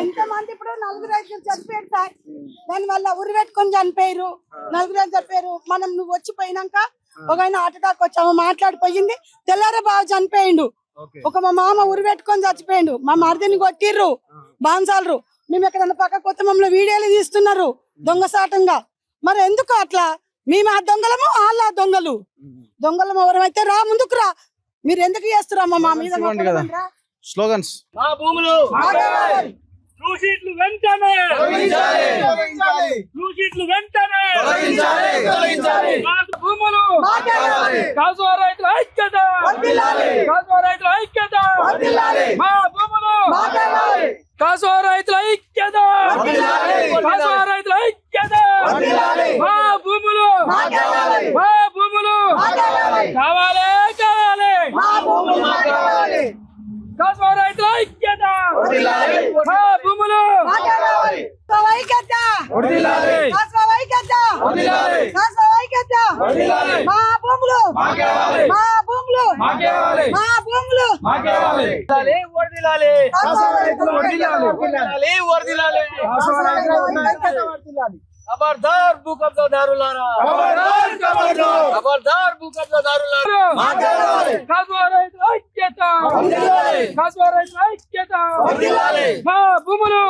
ఎంతమంది ఇప్పుడు 4 రైతులు చనిపోయారు సార్. దాని వల్ల ఉరి పెట్టుకొని చనిపోయారు, 4 చనిపోయారు. నువ్వు వచ్చిపోయినాక ఒక ఆయన హార్ట్ అటాక్ వచ్చాము మాట్లాడిపోయింది, తెల్లారే బాగా చనిపోయిండు. మా మామ ఉరి పెట్టుకొని చచ్చిపోయిండు. మా మరిదిని కొట్టిర్రు బాన్సాలరు. మేము ఎక్కడన్నా పక్కకు పోతే మమ్మల్ని వీడియోలు తీస్తున్నారు దొంగసాటంగా. మరి ఎందుకు అట్లా? మేము ఆ దొంగలము, వాళ్ళ దొంగలము ఎవరైతే రా, ముందుకు రా. మీరు ఎందుకు చేస్తున్నారమ్మా మా మీద స్లోగన్స్? మా భూములు బ్లూ షీట్లు వెంటనే మా భూములు కాజువా రైతుల ఐక్యత, మా భూములు కాజువా రైతుల ఐక్యత, మా భూములు కావాలి. కాజువా రైతుల ఐక్యత, మా భూములు खबरदार भू कब्जादारुलारा खबरदार भू कब्जादारुलारा కాస్వార్ రైతుల ఐక్యత కాస్వార్ రైతుల ఐక్యత మా భూములు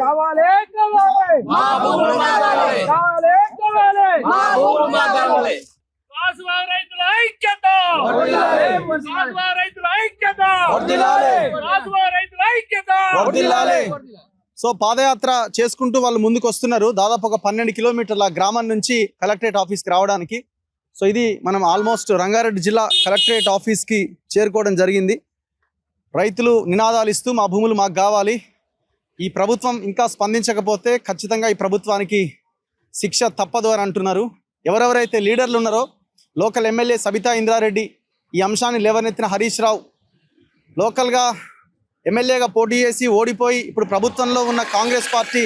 కావాలి కావాలి కాస్వార్ రైతుల ఐక్యత కాస్వార్ రైతుల ఐక్యత కాస్వార్ రైతుల ఐక్యత. సో పాదయాత్ర చేసుకుంటూ వాళ్ళు ముందుకు వస్తున్నారు. దాదాపు ఒక 12 కిలోమీటర్ల గ్రామం నుంచి కలెక్టరేట్ ఆఫీస్కి రావడానికి. సో ఇది మనం ఆల్మోస్ట్ రంగారెడ్డి జిల్లా కలెక్టరేట్ ఆఫీస్కి చేరుకోవడం జరిగింది. రైతులు నినాదాలు ఇస్తూ మా భూములు మాకు కావాలి, ఈ ప్రభుత్వం ఇంకా స్పందించకపోతే ఖచ్చితంగా ఈ ప్రభుత్వానికి శిక్ష తప్పదు అని అంటున్నారు. ఎవరెవరైతే లీడర్లు ఉన్నారో లోకల్ ఎమ్మెల్యే సబితా ఇంద్రారెడ్డి, ఈ అంశాన్ని లేవనెత్తిన హరీష్ రావు, లోకల్గా ఎమ్మెల్యేగా పోటీ చేసి ఓడిపోయి ఇప్పుడు ప్రభుత్వంలో ఉన్న కాంగ్రెస్ పార్టీ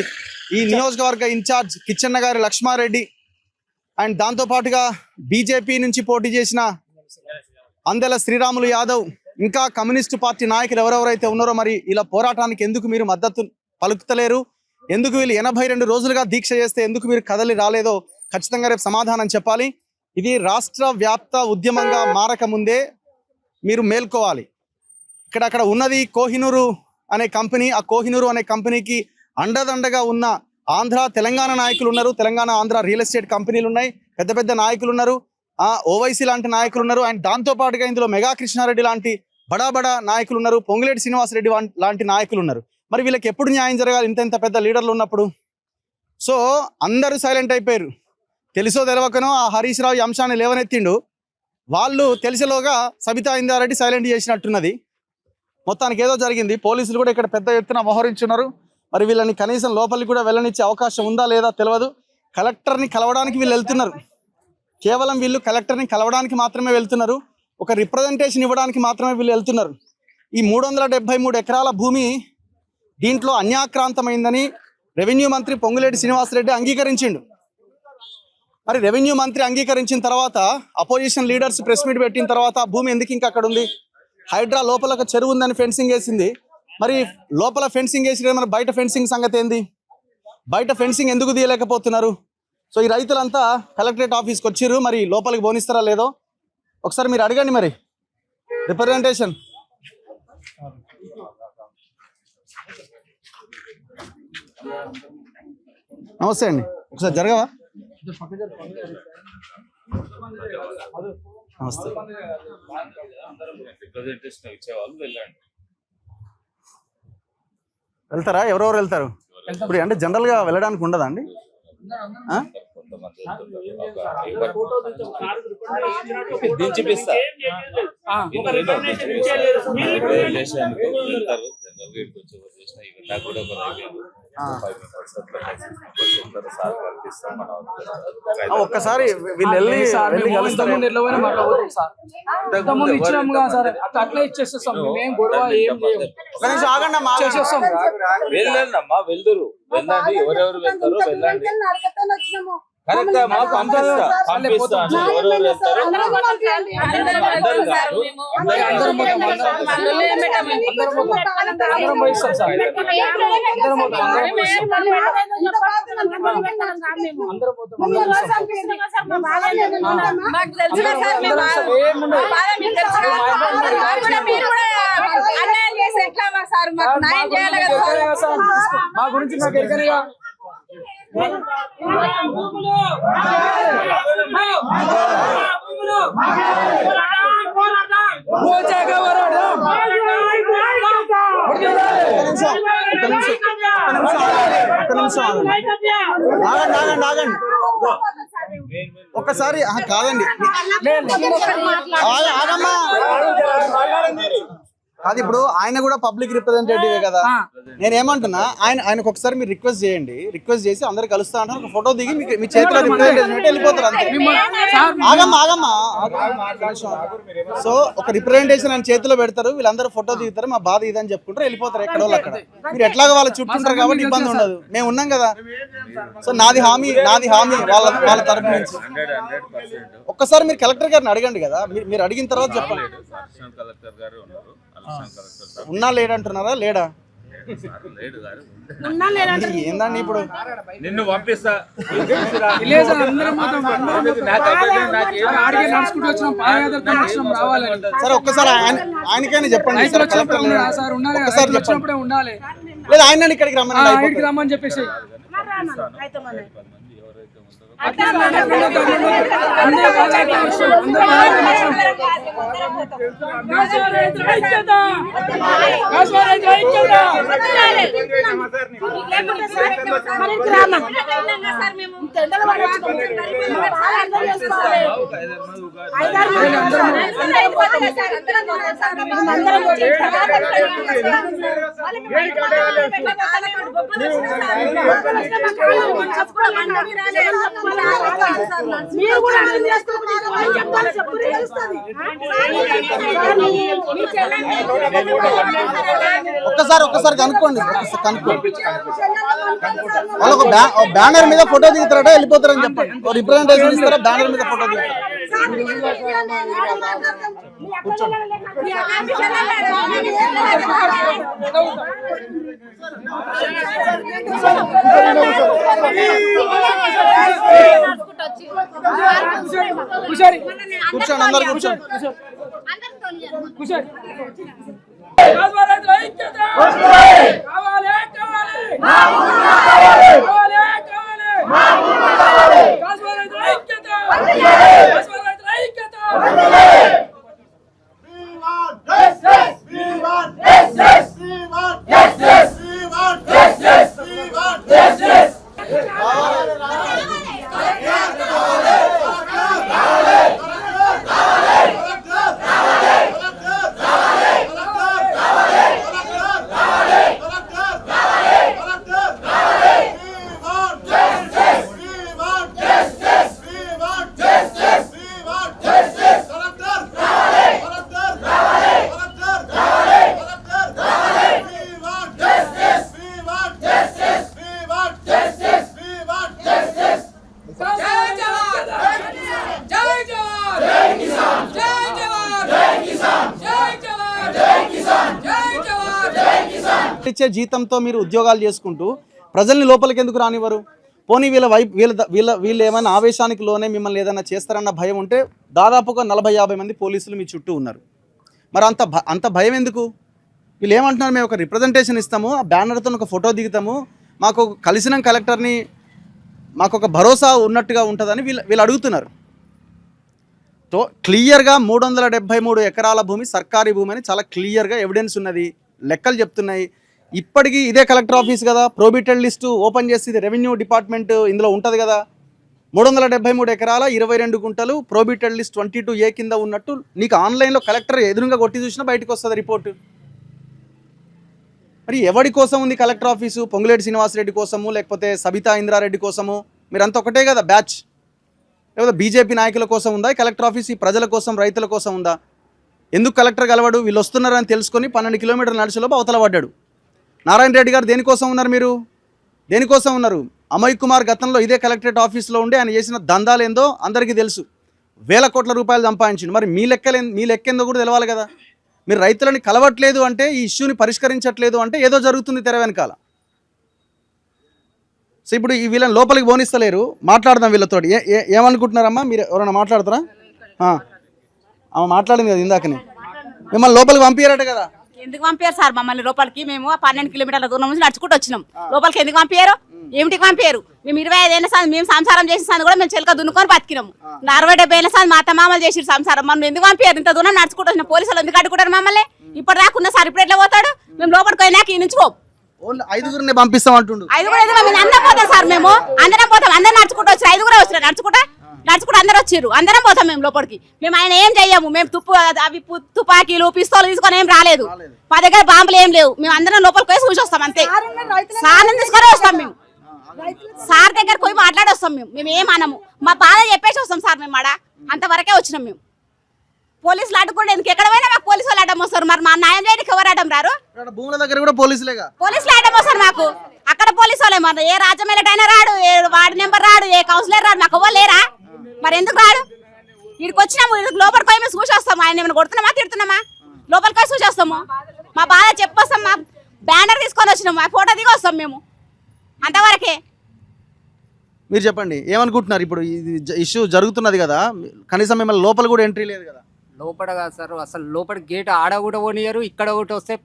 ఈ నియోజకవర్గ ఇన్ఛార్జ్ కిచ్చన్న గారి లక్ష్మారెడ్డి, అండ్ దాంతోపాటుగా బీజేపీ నుంచి పోటీ చేసిన అందెల శ్రీరాములు యాదవ్, ఇంకా కమ్యూనిస్టు పార్టీ నాయకులు ఎవరెవరైతే ఉన్నారో మరి ఇలా పోరాటానికి ఎందుకు మీరు మద్దతు పలుకుతలేరు, ఎందుకు వీళ్ళు 82 రోజులుగా దీక్ష చేస్తే ఎందుకు మీరు కదలి రాలేదో ఖచ్చితంగా రేపు సమాధానం చెప్పాలి. ఇది రాష్ట్ర వ్యాప్త ఉద్యమంగా మారక ముందే మీరు మేల్కోవాలి. అక్కడ ఉన్నది కోహినూరు అనే కంపెనీ. ఆ కోహినూరు అనే కంపెనీకి అండదండగా ఉన్న ఆంధ్ర తెలంగాణ నాయకులు ఉన్నారు. తెలంగాణ ఆంధ్ర రియల్ ఎస్టేట్ కంపెనీలు ఉన్నాయి, పెద్ద పెద్ద నాయకులు ఉన్నారు, ఓవైసీ లాంటి నాయకులు ఉన్నారు. అండ్ దాంతోపాటుగా ఇందులో మెగా కృష్ణారెడ్డి లాంటి బడా నాయకులు ఉన్నారు, పొంగులేటి శ్రీనివాసరెడ్డి లాంటి నాయకులు ఉన్నారు. మరి వీళ్ళకి ఎప్పుడు న్యాయం జరగాలి ఇంత పెద్ద లీడర్లు ఉన్నప్పుడు? సో అందరూ సైలెంట్ అయిపోయారు. తెలుసో తెలవకనో ఆ హరీష్ రావు ఈ అంశాన్ని లేవనెత్తిండు. వాళ్ళు తెలిసేలోగా సబితా ఇంద్రారెడ్డి సైలెంట్ చేసినట్టున్నది. మొత్తానికి ఏదో జరిగింది. పోలీసులు కూడా ఇక్కడ పెద్ద ఎత్తున మోహరించున్నారు. మరి వీళ్ళని కనీసం లోపలికి కూడా వెళ్ళనిచ్చే అవకాశం ఉందా లేదా తెలియదు. కలెక్టర్ని కలవడానికి వీళ్ళు వెళ్తున్నారు. కేవలం వీళ్ళు కలెక్టర్ని కలవడానికి మాత్రమే వెళ్తున్నారు. ఒక రిప్రజెంటేషన్ ఇవ్వడానికి మాత్రమే వీళ్ళు వెళ్తున్నారు. ఈ 373 ఎకరాల భూమి దీంట్లో అన్యాక్రాంతమైందని రెవెన్యూ మంత్రి పొంగులేటి శ్రీనివాసరెడ్డి అంగీకరించిండు. మరి రెవెన్యూ మంత్రి అంగీకరించిన తర్వాత అపోజిషన్ లీడర్స్ ప్రెస్ మీట్ పెట్టిన తర్వాత భూమి ఎందుకు ఇంకా అక్కడ ఉంది? హైడ్రా లోపల ఒక చెరువు ఉందని ఫెన్సింగ్ వేసింది. మరి లోపల ఫెన్సింగ్ వేసి మన బయట ఫెన్సింగ్ సంగతి ఏంది? బయట ఫెన్సింగ్ ఎందుకు తీయలేకపోతున్నారు? సో ఈ రైతులంతా కలెక్టరేట్ ఆఫీస్కి వచ్చిర్రు. మరి లోపలికి పోనిస్తారా లేదో ఒకసారి మీరు అడగండి. మరి రిప్రజెంటేషన్ నమస్తే అండి, ఒకసారి జరగవా? నమస్తే. వెళ్తారా? ఎవరెవరు వెళ్తారు ఇప్పుడు? అంటే జనరల్ గా వెళ్ళడానికి ఉండదా అండి? ఒక్కసారి వీళ్ళు వెళ్ళి అట్లా ఇచ్చేస్తాం. మేము గొడవ ఏం వెళ్ళండమ్మా, వెళ్దురు, వెళ్ళండి. ఎవరెవరు వెళ్తారో వెళ్ళండి. కరెక్ట్ అమ్మా, పంపిస్తా. ఎవరెవరు వెళ్తారో మా గురించి నాకు ఎరగనిగా ఒక్కసారి కాదండి, ఆగమ్మా. అది ఇప్పుడు ఆయన కూడా పబ్లిక్ రిప్రజెంటేటివ్ కదా. నేనేమంటున్నా, ఆయనకు ఒకసారి మీరు రిక్వెస్ట్ చేయండి. రిక్వెస్ట్ చేసి అందరు కలుస్తా అంటారు, ఒక ఫోటో దిగి మీ చేతిలో రిప్రజెంటేషన్ వెళ్ళిపోతారు అంతే. ఆగమ్మా. సో ఒక రిప్రజెంటేషన్ ఆయన చేతిలో పెడతారు, వీళ్ళందరూ ఫోటో దిగుతారు, మా బాధ ఇదని చెప్పుకుంటారు, వెళ్ళిపోతారు ఎక్కడ వాళ్ళు అక్కడ. మీరు ఎట్లాగో వాళ్ళు చుట్టూంటారు కాబట్టి ఇబ్బంది ఉండదు. మేము ఉన్నాం కదా. సో నాది హామీ వాళ్ళ తరపు నుంచి. ఒక్కసారి మీరు కలెక్టర్ గారిని అడగండి కదా. మీరు అడిగిన తర్వాత చెప్పండి. ఉన్నా లేడంటున్నారా? లేడా? ఉన్నా లేదంటే ఏందండి ఇప్పుడు నిన్ను పంపిస్తా విలేజ్ అందరం మొత్తం ఆడికి నడుచుకుంటూ వచ్చినాం, పాదయాత్రతో వచ్చినాం రావాలని. సరే ఒక్కసారి ఆయనకైనా చెప్పండి రైతులు సార్, వచ్చినప్పుడు కలెక్టర్ ఉండాలి సార్, ఉండాలి కదా, ఒక్కసారి రైతులు చెప్పండి. వచ్చినప్పుడే ఉండాలి. లేదా ఆయన ఇక్కడికి రమ్మని ఇక్కడికి రమ్మని చెప్పేసి మీరు కూడా అర్థం చేసుకోవాలి, చెప్పాలి, చెప్పు తెలుస్తుంది. ఒక్కసారి కనుక్కోండి, కనుక్కోండి. వాళ్ళు ఒక బ్యానర్ మీద ఫోటో దిగుతారట, వెళ్ళిపోతారని చెప్పండి. రిప్రజెంటేషన్ ఇస్తారా, బ్యానర్ మీద ఫోటో దిగుతారు. కూర్చోండి, అందరు కూర్చోండి. ఇచ్చే జీతంతో మీరు ఉద్యోగాలు చేసుకుంటూ ప్రజల్ని లోపలికి ఎందుకు రానివ్వరు? పోనీ వీళ్ళు ఏమైనా ఆవేశానికి లోనే మిమ్మల్ని ఏదైనా చేస్తారన్న భయం ఉంటే దాదాపుగా 40-50 మంది పోలీసులు మీ చుట్టూ ఉన్నారు. మరి అంత భయం ఎందుకు? వీళ్ళు ఏమంటున్నారు, మేము ఒక రిప్రజెంటేషన్ ఇస్తాము, ఆ బ్యానర్తో ఒక ఫోటో దిగుతాము, మాకు కలిసిన కలెక్టర్ని మాకు ఒక భరోసా ఉన్నట్టుగా ఉంటుందని వీళ్ళు అడుగుతున్నారు. సో క్లియర్గా 373 ఎకరాల భూమి సర్కారీ భూమి అని చాలా క్లియర్గా ఎవిడెన్స్ ఉన్నది, లెక్కలు చెప్తున్నాయి. ఇప్పటికీ ఇదే కలెక్టర్ ఆఫీస్ కదా, ప్రోబిటెడ్ లిస్టు ఓపెన్ చేసి ఇది రెవెన్యూ డిపార్ట్మెంట్ ఇందులో ఉంటుంది కదా. 373 ఎకరాల 22 గుంటలు ప్రోబిటెడ్ లిస్ట్ 22A కింద ఉన్నట్టు నీకు ఆన్లైన్లో కలెక్టర్ ఎదురుగా కొట్టి చూసినా బయటకు వస్తుంది రిపోర్టు. మరి ఎవరి కోసం ఉంది కలెక్టర్ ఆఫీసు? పొంగులేటి శ్రీనివాసరెడ్డి కోసము, లేకపోతే సబితా ఇంద్రారెడ్డి కోసము? మీరంతా ఒకటే కదా బ్యాచ్? లేకపోతే బీజేపీ నాయకుల కోసం ఉందా ఈ కలెక్టర్ ఆఫీస్? ఈ ప్రజల కోసం, రైతుల కోసం ఉందా? ఎందుకు కలెక్టర్ కలవాడు? వీళ్ళు వస్తున్నారని తెలుసుకొని 12 కిలోమీటర్ల నడిచేలోపు అవతల పడ్డాడు. నారాయణ రెడ్డి గారు దేనికోసం ఉన్నారు? మీరు దేనికోసం ఉన్నారు? అమయ్ కుమార్ గతంలో ఇదే కలెక్టరేట్ ఆఫీస్లో ఉండి ఆయన చేసిన దందాలు ఏందో అందరికీ తెలుసు. వేల కోట్ల రూపాయలు సంపాదించిండు. మరి మీ లెక్కేందో కూడా తెలవాలి కదా. మీరు రైతులని కలవట్లేదు అంటే, ఈ ఇష్యూని పరిష్కరించట్లేదు అంటే ఏదో జరుగుతుంది తెర వెనకాల. సో ఇప్పుడు ఈ వీళ్ళని లోపలికి పోనిస్తలేరు, మాట్లాడదాం వీళ్ళతో. ఏమనుకుంటున్నారమ్మా మీరు? ఎవరైనా మాట్లాడతారా? ఆమె మాట్లాడింది కదా ఇందాకనే, మిమ్మల్ని లోపలికి పంపించారట కదా. ఎందుకు పంపారు సార్ మమ్మల్ని లోపలికి? మేము 12 కిలోమీటర్ల దూరం నుంచి నడుచుకుంటూ వచ్చినాం. లోపలికి ఎందుకు పంపారు? ఏమిటికి పంపారు? మేము 25 ఏళ్ళ సార్ మేము సంసారం చేసిన సార్ కూడా మేము చిలక దున్నుకొని బతికినాము. 60-70 ఏళ్ళ సార్ మా అత్తమామలు చేసి సంసారం. మనం ఎందుకు పంపారు? ఇంత దూరం నడుచుకుంటూ వచ్చిన పోలీసులు ఎందుకు అడ్డుకుంటారు మమ్మల్ని? ఇప్పుడు రాకున్నా సార్ ఇప్పుడు ఎట్లా పోతాడు? మేము లోపలికి పోయినాక ఈ నుంచి పోం. 5గురిని పంపిస్తాం అంటుండు. 5 అందరం పోతాం సార్, మేము అందరం పోతాం. అందరం నడుచుకుంటూ వచ్చారు, 5 వచ్చినారు నడుచుకుంటా అందరూ వచ్చారు. అందరం పోతాం మేము లోపలికి. మేము ఆయన ఏం చెయ్యము. మేము అవి తుపాకీలు పిస్తోలు తీసుకొని ఏం రాలేదు. మా దగ్గర బాంబులు ఏం లేవు. మేము అందరం లోపలికి పోయి చూసి వస్తాం అంతే. సార్ తీసుకొని వస్తాం. మేము సార్ దగ్గర పోయి మాట్లాడి వస్తాం. మేము ఏమనము, మా బాధ చెప్పేసి వస్తాం సార్. మేము ఆడ అంతవరకే వచ్చినాం. మేము పోలీసులు అడ్డుకుంటే ఎందుకు? ఎక్కడ పోయినా మాకు పోలీసు వాళ్ళు అడ్డం వస్తారు. మరి మా న్యాయం చేయడానికి ఎవరు అడ్డం రారు? భూముల దగ్గర కూడా పోలీసులు అడ్డం వస్తారు మాకు. అక్కడ పోలీసు వాళ్ళే. మరి ఏ రాజమేలటైనా రాడు, ఏ వార్డు నెంబర్ రాడు, ఏ కౌన్సిలర్ రాడు, మాకు ఎవరు లేరా? మరి ఎందుకు రాడు? వీడికి వచ్చినాము, లోపలికి పోయి మేము చూసి వస్తాము. ఆయన ఏమైనా కొడుతున్నామా తిడుతున్నామా? లోపలికి పోయి చూసి వస్తాము. మా బాధ చెప్పొస్తాం. మా బ్యానర్ తీసుకొని వచ్చినాము, ఆ ఫోటో దిగి వస్తాం మేము అంతవరకే. మీరు చెప్పండి ఏమనుకుంటున్నారు? ఇప్పుడు ఇది ఇష్యూ జరుగుతున్నది కదా, కనీసం మిమ్మల్ని లోపల కూడా ఎంట్రీ లేదు కదా? లోపల కాదు సార్, అసలు లోపల గేట్ ఆడ కూడా పోనీయరు, ఇక్కడ ఒకటి వస్తే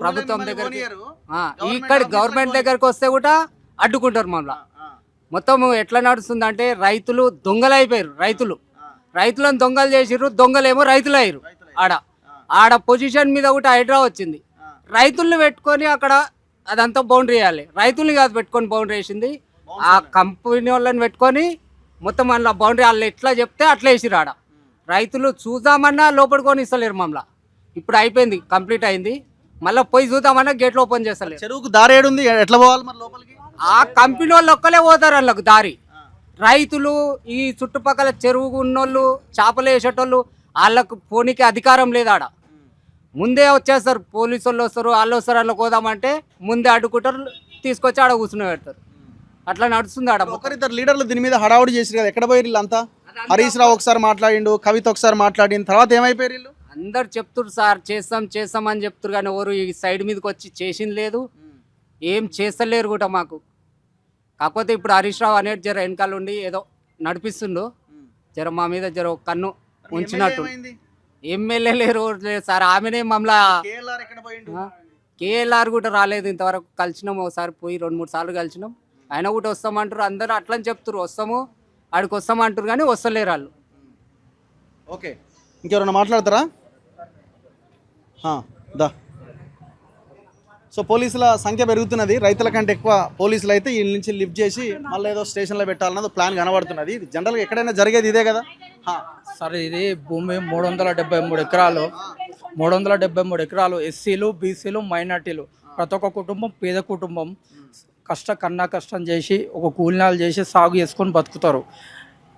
ప్రభుత్వం దగ్గర ఇక్కడ గవర్నమెంట్ దగ్గరకు వస్తే కూడా అడ్డుకుంటారు మమ్మల్ని. మొత్తం ఎట్లా నడుస్తుంది అంటే రైతులు దొంగలు అయిపోయారు. రైతులను దొంగలు చేసిర్రు, దొంగలేమో రైతులు అయ్యారు. ఆడ పొజిషన్ మీద ఒకటి హైడ్రా వచ్చింది, రైతుల్ని పెట్టుకొని అక్కడ అదంతా బౌండరీ వేయాలి. రైతుల్ని కాదు పెట్టుకొని బౌండరీ వేసింది, ఆ కంపెనీ వాళ్ళని పెట్టుకొని మొత్తం అందులో బౌండరీ వాళ్ళు ఎట్లా చెప్తే అట్లా వేసిరు. ఆడ రైతులు చూద్దామన్నా లోపడుకొని ఇస్తలేరు మమ్మల్ని. ఇప్పుడు అయిపోయింది, కంప్లీట్ అయింది, మళ్ళీ పోయి చూద్దామన్నా గేట్లు ఓపెన్ చేస్తలేరు. చెరువుకు దారి ఏడుంది, ఎట్లా పోవాలి మరి లోపలికి? ఆ కంపెనీ వాళ్ళు ఒక్కలే పోతారు వాళ్ళకు దారి. రైతులు ఈ చుట్టుపక్కల చెరువు ఉన్నోళ్ళు చేపలు వేసేటోళ్ళు వాళ్ళకు పోనీకి అధికారం లేదు. ఆడ ముందే వచ్చేస్తారు, పోలీసు వాళ్ళు వస్తారు, వాళ్ళు వస్తారు, వాళ్ళకి పోదామంటే ముందే అడ్డుకుంటారు, తీసుకొచ్చి ఆడ కూర్చుని పెడతారు. అట్లా నడుస్తుంది ఆడ. ఒకరిద్దరు లీడర్లు దీని మీద హడావుడి చేసారు కదా, ఎక్కడ పోయి వీళ్ళు అంతా? హరీష్ రావు ఒకసారి మాట్లాడిండు, కవిత ఒకసారి మాట్లాడిన తర్వాత ఏమైపోయారు వీళ్ళు? అందరు చెప్తున్నారు సార్ చేస్తాం అని చెప్తారు, కానీ ఎవరు ఈ సైడ్ మీదకి వచ్చి చేసింది లేదు, ఏం చేస్తలేరు కూడా మాకు. కాకపోతే ఇప్పుడు హరీష్ రావు అనేది జర వెనకాల ఉండి ఏదో నడిపిస్తుండు, జర మా మీద జర కన్ను ఉంచినట్టు. ఎమ్మెల్యే లేరు సార్, ఆమెనే మమ్మల్ని కేఎల్ఆర్ కూడా రాలేదు ఇంతవరకు. కలిసినాం ఒకసారి, పోయి 2-3 సార్లు కలిసినాం, ఆయన కూడా వస్తామంటారు. అందరూ అట్లని చెప్తారు, వస్తాము ఆడికి వస్తామంటారు, కానీ వస్తలేరు వాళ్ళు. ఓకే, ఇంకెవరన్నా మాట్లాడతారా? దా. సో పోలీసుల సంఖ్య పెరుగుతున్నది, రైతుల కంటే ఎక్కువ పోలీసులు అయితే వీళ్ళ నుంచి లిఫ్ట్ చేసి మళ్ళీ ఏదో స్టేషన్లో పెట్టాలన్నది ప్లాన్ కనబడుతున్నది. జనరల్గా ఎక్కడైనా జరిగేది ఇదే కదా సార్. ఇది భూమి 373 ఎకరాలు, 373 ఎకరాలు. ఎస్సీలు, బీసీలు, మైనార్టీలు, ప్రతి ఒక్క కుటుంబం పేద కుటుంబం, కష్టం చేసి ఒక కూలినాలు చేసి సాగు చేసుకొని బతుకుతారు.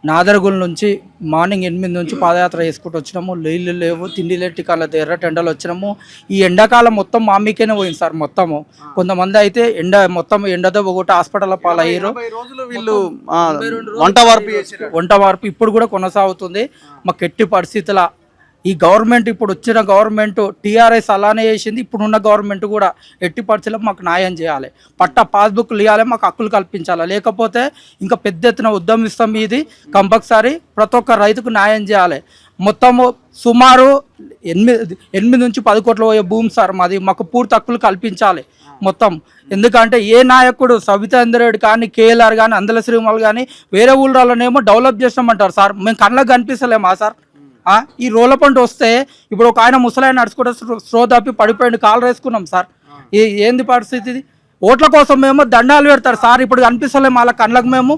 నాదరగుల నుంచి మార్నింగ్ 8 నుంచి పాదయాత్ర చేసుకుంటూ వచ్చినాము. నీళ్ళు లేవు, తిండి లేటి కాళ్ళ ఎర్ర టెండలు వచ్చినాము. ఈ ఎండాకాలం మొత్తం మామికేనే పోయింది సార్. మొత్తము కొంతమంది అయితే మొత్తం ఎండతో ఒకటి హాస్పిటల్ పాలయ్యారు. వంట వార్పు ఇప్పుడు కూడా కొనసాగుతుంది. మాకు ఎట్టి పరిస్థితుల ఈ గవర్నమెంట్, ఇప్పుడు వచ్చిన గవర్నమెంట్ టీఆర్ఎస్ అలానే చేసింది, ఇప్పుడున్న గవర్నమెంట్ కూడా ఎట్టి పరిస్థితుల్లో మాకు న్యాయం చేయాలి. పాస్బుక్లు ఇవ్వాలి, మాకు హక్కులు కల్పించాలి. లేకపోతే ఇంకా పెద్ద ఎత్తున ఉద్యమిస్తాం. ఇది కంపల్సరీ ప్రతి ఒక్క రైతుకు న్యాయం చేయాలి. మొత్తము సుమారు 8 నుంచి 10 కోట్ల పోయే భూమి సార్ మాది. మాకు పూర్తి హక్కులు కల్పించాలి మొత్తం. ఎందుకంటే ఏ నాయకుడు సవితేందర్ రెడ్డి కానీ, కేఎల్ఆర్ కానీ, అందల శ్రీమల్ కానీ వేరే ఊళ్ళలోనేమో డెవలప్ చేస్తామంటారు సార్. మేము కళ్ళకు కనిపిస్తలేమా సార్? ఈ రోల పంట వస్తే ఇప్పుడు ఒక ఆయన ముసలాయన నడుచుకుంటే స్ట్రో తప్పి పడిపోయింది, కాలు వేసుకున్నాం సార్. ఏంది పరిస్థితి? ఓట్ల కోసం మేము దండాలు పెడతారు సార్. ఇప్పుడు కనిపిస్తలేము వాళ్ళ కళ్ళకు. మేము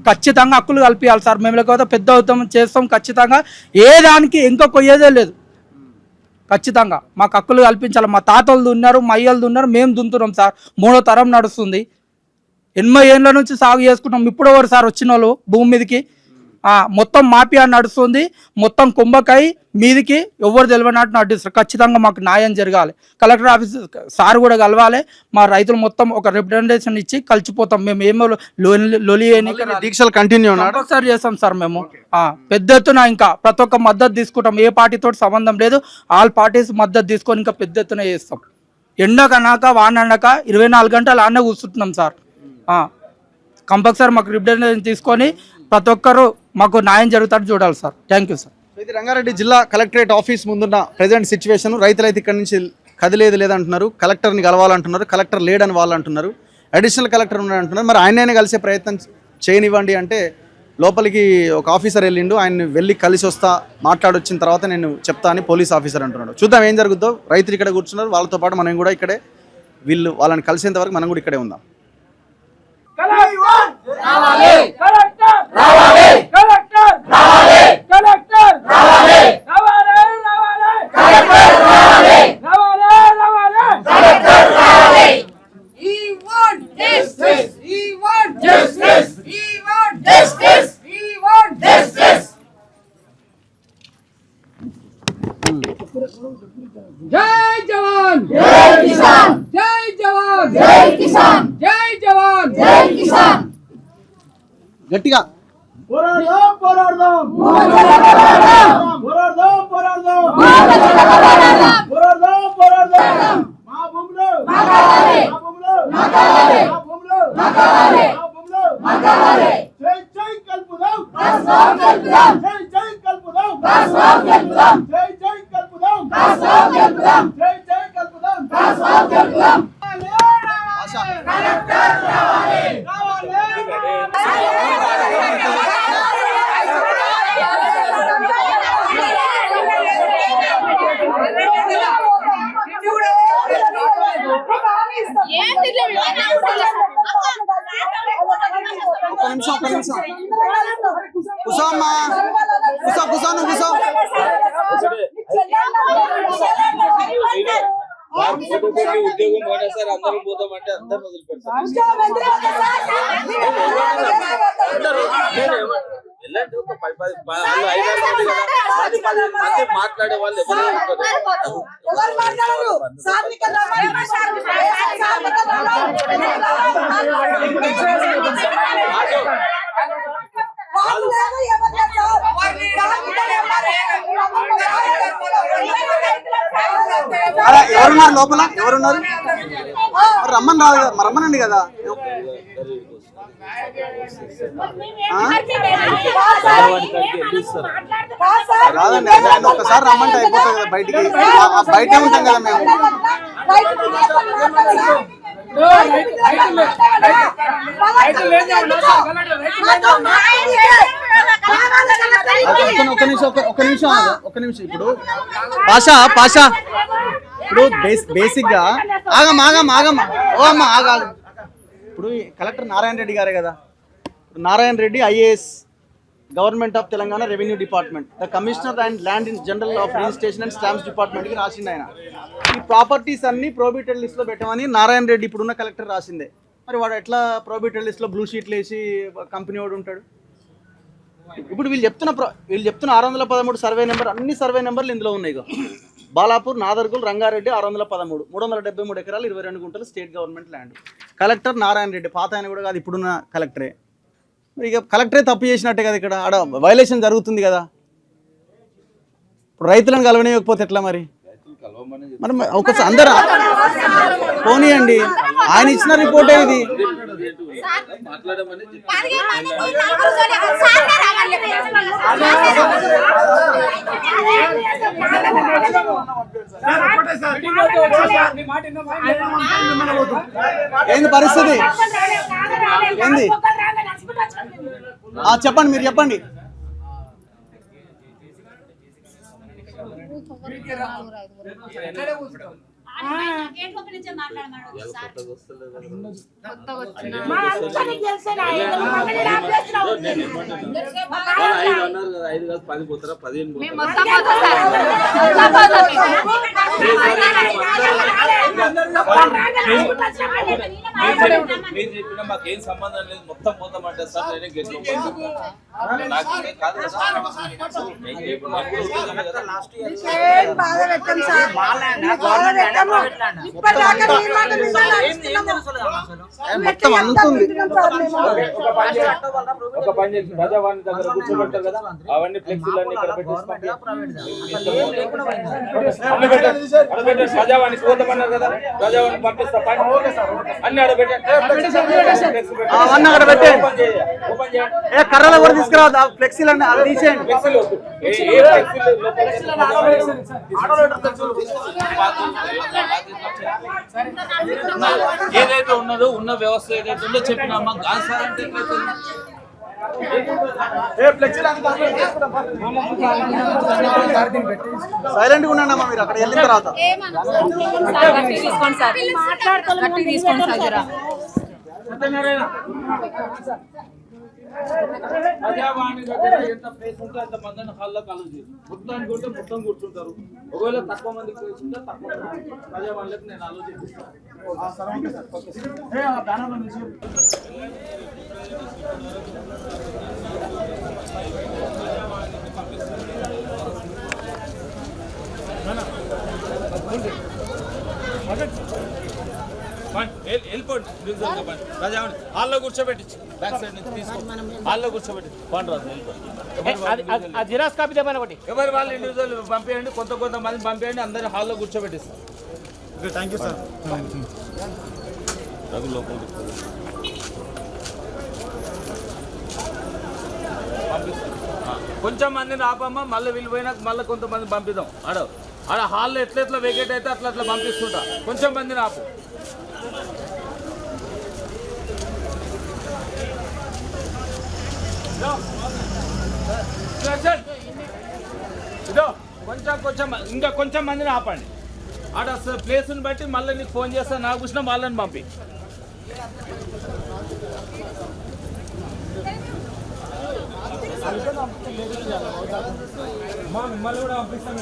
ఖచ్చితంగా హక్కులు కల్పించాలి సార్. మేము లేకపోతే పెద్ద ఉద్యమం చేస్తాం ఖచ్చితంగా. ఏ దానికి ఇంకా కొయ్యేదే లేదు. ఖచ్చితంగా మాకు హక్కులు కల్పించాలి. మా తాతలు దున్నారు, మా అయ్యలు దున్నారు, మేము దున్నుతున్నాం సార్. 3వ తరం నడుస్తుంది. 80 ఏళ్ళ నుంచి సాగు చేసుకుంటాం. ఇప్పుడు ఎవరు సార్ వచ్చిన వాళ్ళు భూమి మీదకి? మొత్తం మాఫియా నడుస్తుంది. మొత్తం కుంభకాయ మీదికి ఎవరు తెలియనట్టు నడుస్తారు. ఖచ్చితంగా మాకు న్యాయం జరగాలి. కలెక్టర్ ఆఫీస్ సార్ కూడా కలవాలి. మా రైతులు మొత్తం ఒక రిప్రజెంటేషన్ ఇచ్చి కలిసిపోతాం. మేము ఏమో లొలి దీక్షలు కంటిన్యూ కంపల్సరీ చేస్తాం సార్. మేము పెద్ద ఎత్తున ఇంకా ప్రతి ఒక్క మద్దతు తీసుకుంటాం. ఏ పార్టీతో సంబంధం లేదు, ఆల్ పార్టీస్ మద్దతు తీసుకొని ఇంకా పెద్ద ఎత్తున చేస్తాం. ఎండకనాక వానక 24 గంటలు ఆనే కూర్చుంటున్నాం సార్. కంపల్సరీ మాకు రిప్రజెంటేషన్ తీసుకొని ప్రతి ఒక్కరు మాకు న్యాయం జరుగుతాడు చూడాలి సార్. Thank you sir. ఇది రంగారెడ్డి జిల్లా కలెక్టరేట్ ఆఫీస్ ముందున్న ప్రజెంట్ సిచ్యువేషన్. రైతులు అయితే ఇక్కడ నుంచి కదిలేదు లేదంటున్నారు, కలెక్టర్ని కలవాలంటున్నారు, కలెక్టర్ లేడని వాళ్ళు అంటున్నారు, అడిషనల్ కలెక్టర్ ఉన్నాడు అంటున్నారు. మరి ఆయననే కలిసే ప్రయత్నం చేయనివ్వండి అంటే లోపలికి ఒక ఆఫీసర్ వెళ్ళిండు, ఆయన వెళ్ళి కలిసి వస్తా మాట్లాడొచ్చిన తర్వాత నేను చెప్తా అని పోలీస్ ఆఫీసర్ అంటున్నాడు. చూద్దాం ఏం జరుగుతుందో. రైతులు ఇక్కడ కూర్చున్నారు, వాళ్ళతో పాటు మనం కూడా ఇక్కడే, వాళ్ళని కలిసేంత వరకు మనం కూడా ఇక్కడే ఉందాం. జై జవాన్, జై కిసాన్, జై జవాన్, జై కిసాన్, జై జవాన్, జై కిసాన్. గట్టిగా పోరాడదాం, పోరాడదాం, పోరాడదాం, పోరాడదాం, పోరాడదాం, పోరాడదాం. మా భూమిలో ఒక్క నిమిషం కూసో అమ్మా, కూసో నువ్వు కూసో. ఉద్యోగం మానేసారి అందరం పోతామంటే అందరం వదిలిపెడతారు. వెళ్ళండి, ఒక 10 వాళ్ళు 5 మంది కదా, 10 మంది మాట్లాడే వాళ్ళు ఎవరు ఎవరున్నారు లోపల? ఎవరున్నారు? రమ్మని రాదు కదా, మరి రమ్మనండి కదా. రాదండి, ఆయన ఒక్కసారి రమ్మంటే అయిపోతుంది కదా బయటికి. బయటే ఉంటాం కదా మేము. ఒక్క నిమిషం ఇప్పుడు పాషా ఇప్పుడు బేసిక్ గా ఆగం ఓ అమ్మ ఆగా. ఇప్పుడు కలెక్టర్ నారాయణ రెడ్డి గారే కదా. Narayana Reddy IAS, government of Telangana revenue department, the commissioner and land in general of registration and stamps డిపార్ట్మెంట్కి రాసిండు ఆయన. ఈ ప్రాపర్టీస్ అన్ని ప్రోబిటెడ్ లిస్ట్లో పెట్టమని నారాయణ రెడ్డి ఇప్పుడున్న కలెక్టర్ రాసిందే. మరి వాడు ఎట్లా ప్రోబిటెడ్ లిస్ట్లో బ్లూ షీట్లు వేసి కంపెనీ వాడు ఉంటాడు? ఇప్పుడు వీళ్ళు చెప్తున్న 613 సర్వే నెంబర్, అన్ని సర్వే నెంబర్లు ఇందులో ఉన్నాయి. బాలాపూర్, నాదర్గుల్, రంగారెడ్డి 613, 373 ఎకరాలు 22 గుంటలు state government land. Collector Narayana Reddy, పాత ఆయన కూడా కాదు, ఇప్పుడున్న కలెక్టరే. మరి ఇక కలెక్టరే తప్పు చేసినట్టే కదా, ఇక్కడ ఆడ వైలేషన్ జరుగుతుంది కదా. ఇప్పుడు రైతులను కలవనివ్వకపోతే ఎట్లా మరి? మరి ఒకసారి అందరూ పోనీయండి, ఆయన ఇచ్చిన రిపోర్టే ఇది. ఏంది పరిస్థితి ఏంది? చెప్పండి, మీరు చెప్పండి. మాకేం సంబంధం లేదు, మొత్తం పోతామంటే సార్ నేనే గెస్ట్ మొత్తం అందుతుంది. ఒక పని చేసి ప్రజావాణి దగ్గర కూర్చోబెట్టారు కదా, అవన్నీ ఫ్లెక్సీలన్నీ ఇక్కడ పెట్టేసి ప్రజావాణి పోతామన్నారు కదా, ప్రజావాణి పంపిస్తా అన్ని అక్కడ కర్రలు కూడా తీసుకురావద్దు, ఫ్లెక్సీలు అంటే అవి తీసేయండి. ఏదైతే ఉన్నదో ఉన్న వ్యవస్థ ఏదైతే ఉందో చెప్పినామా సార్ అంటే సైలెంట్ గా ఉన్నాడమ్మా మీరు అక్కడ వెళ్ళిన తర్వాత. ప్రజావాణి దగ్గర ఎంత ప్లేస్ ఉంటే అంత మందిని హాల్లో కలుగు మొత్తానికి ఉంటే మొత్తం కూర్చుంటారు. ఒకవేళ తక్కువ మందికి ప్లేస్ ఉంటే తక్కువ ప్రజావాణికి నేను ఆలోచిస్తాను. వెళ్ళిపోండి, ప్రజావాణి హాల్లో కూర్చోబెట్టి బ్యాక్ సైడ్ నుంచి తీసుకోండి, హాల్లో కూర్చోబెట్టి పండు రాదు. జిరాక్స్ కాపీ తెమ్మని ఒకటి ఎవరి వాళ్ళు ఇండివిజువల్ పంపేయండి, కొంతమంది పంపేయండి, అందరి హాల్లో కూర్చోబెట్టిస్తాం. Thank you sir. కొంచెం మందిని ఆపమ్మా, మళ్ళీ వెళ్ళిపోయినాక మళ్ళీ కొంతమంది పంపిద్దాం. ఆడ ఆడ హాల్లో ఎట్లా వెకేట్ అయితే అట్లా పంపిస్తుంటా. కొంచెం మంది నాకు ఇదో కొంచెం ఇంకా కొంచెం మందిని ఆపండి. ఆడ ప్లేస్ని బట్టి మళ్ళీ నీకు ఫోన్ చేస్తాను, నాకు కూర్చున్న వాళ్ళని పంపి. మిమ్మల్ని కూడా పంపిస్తాం.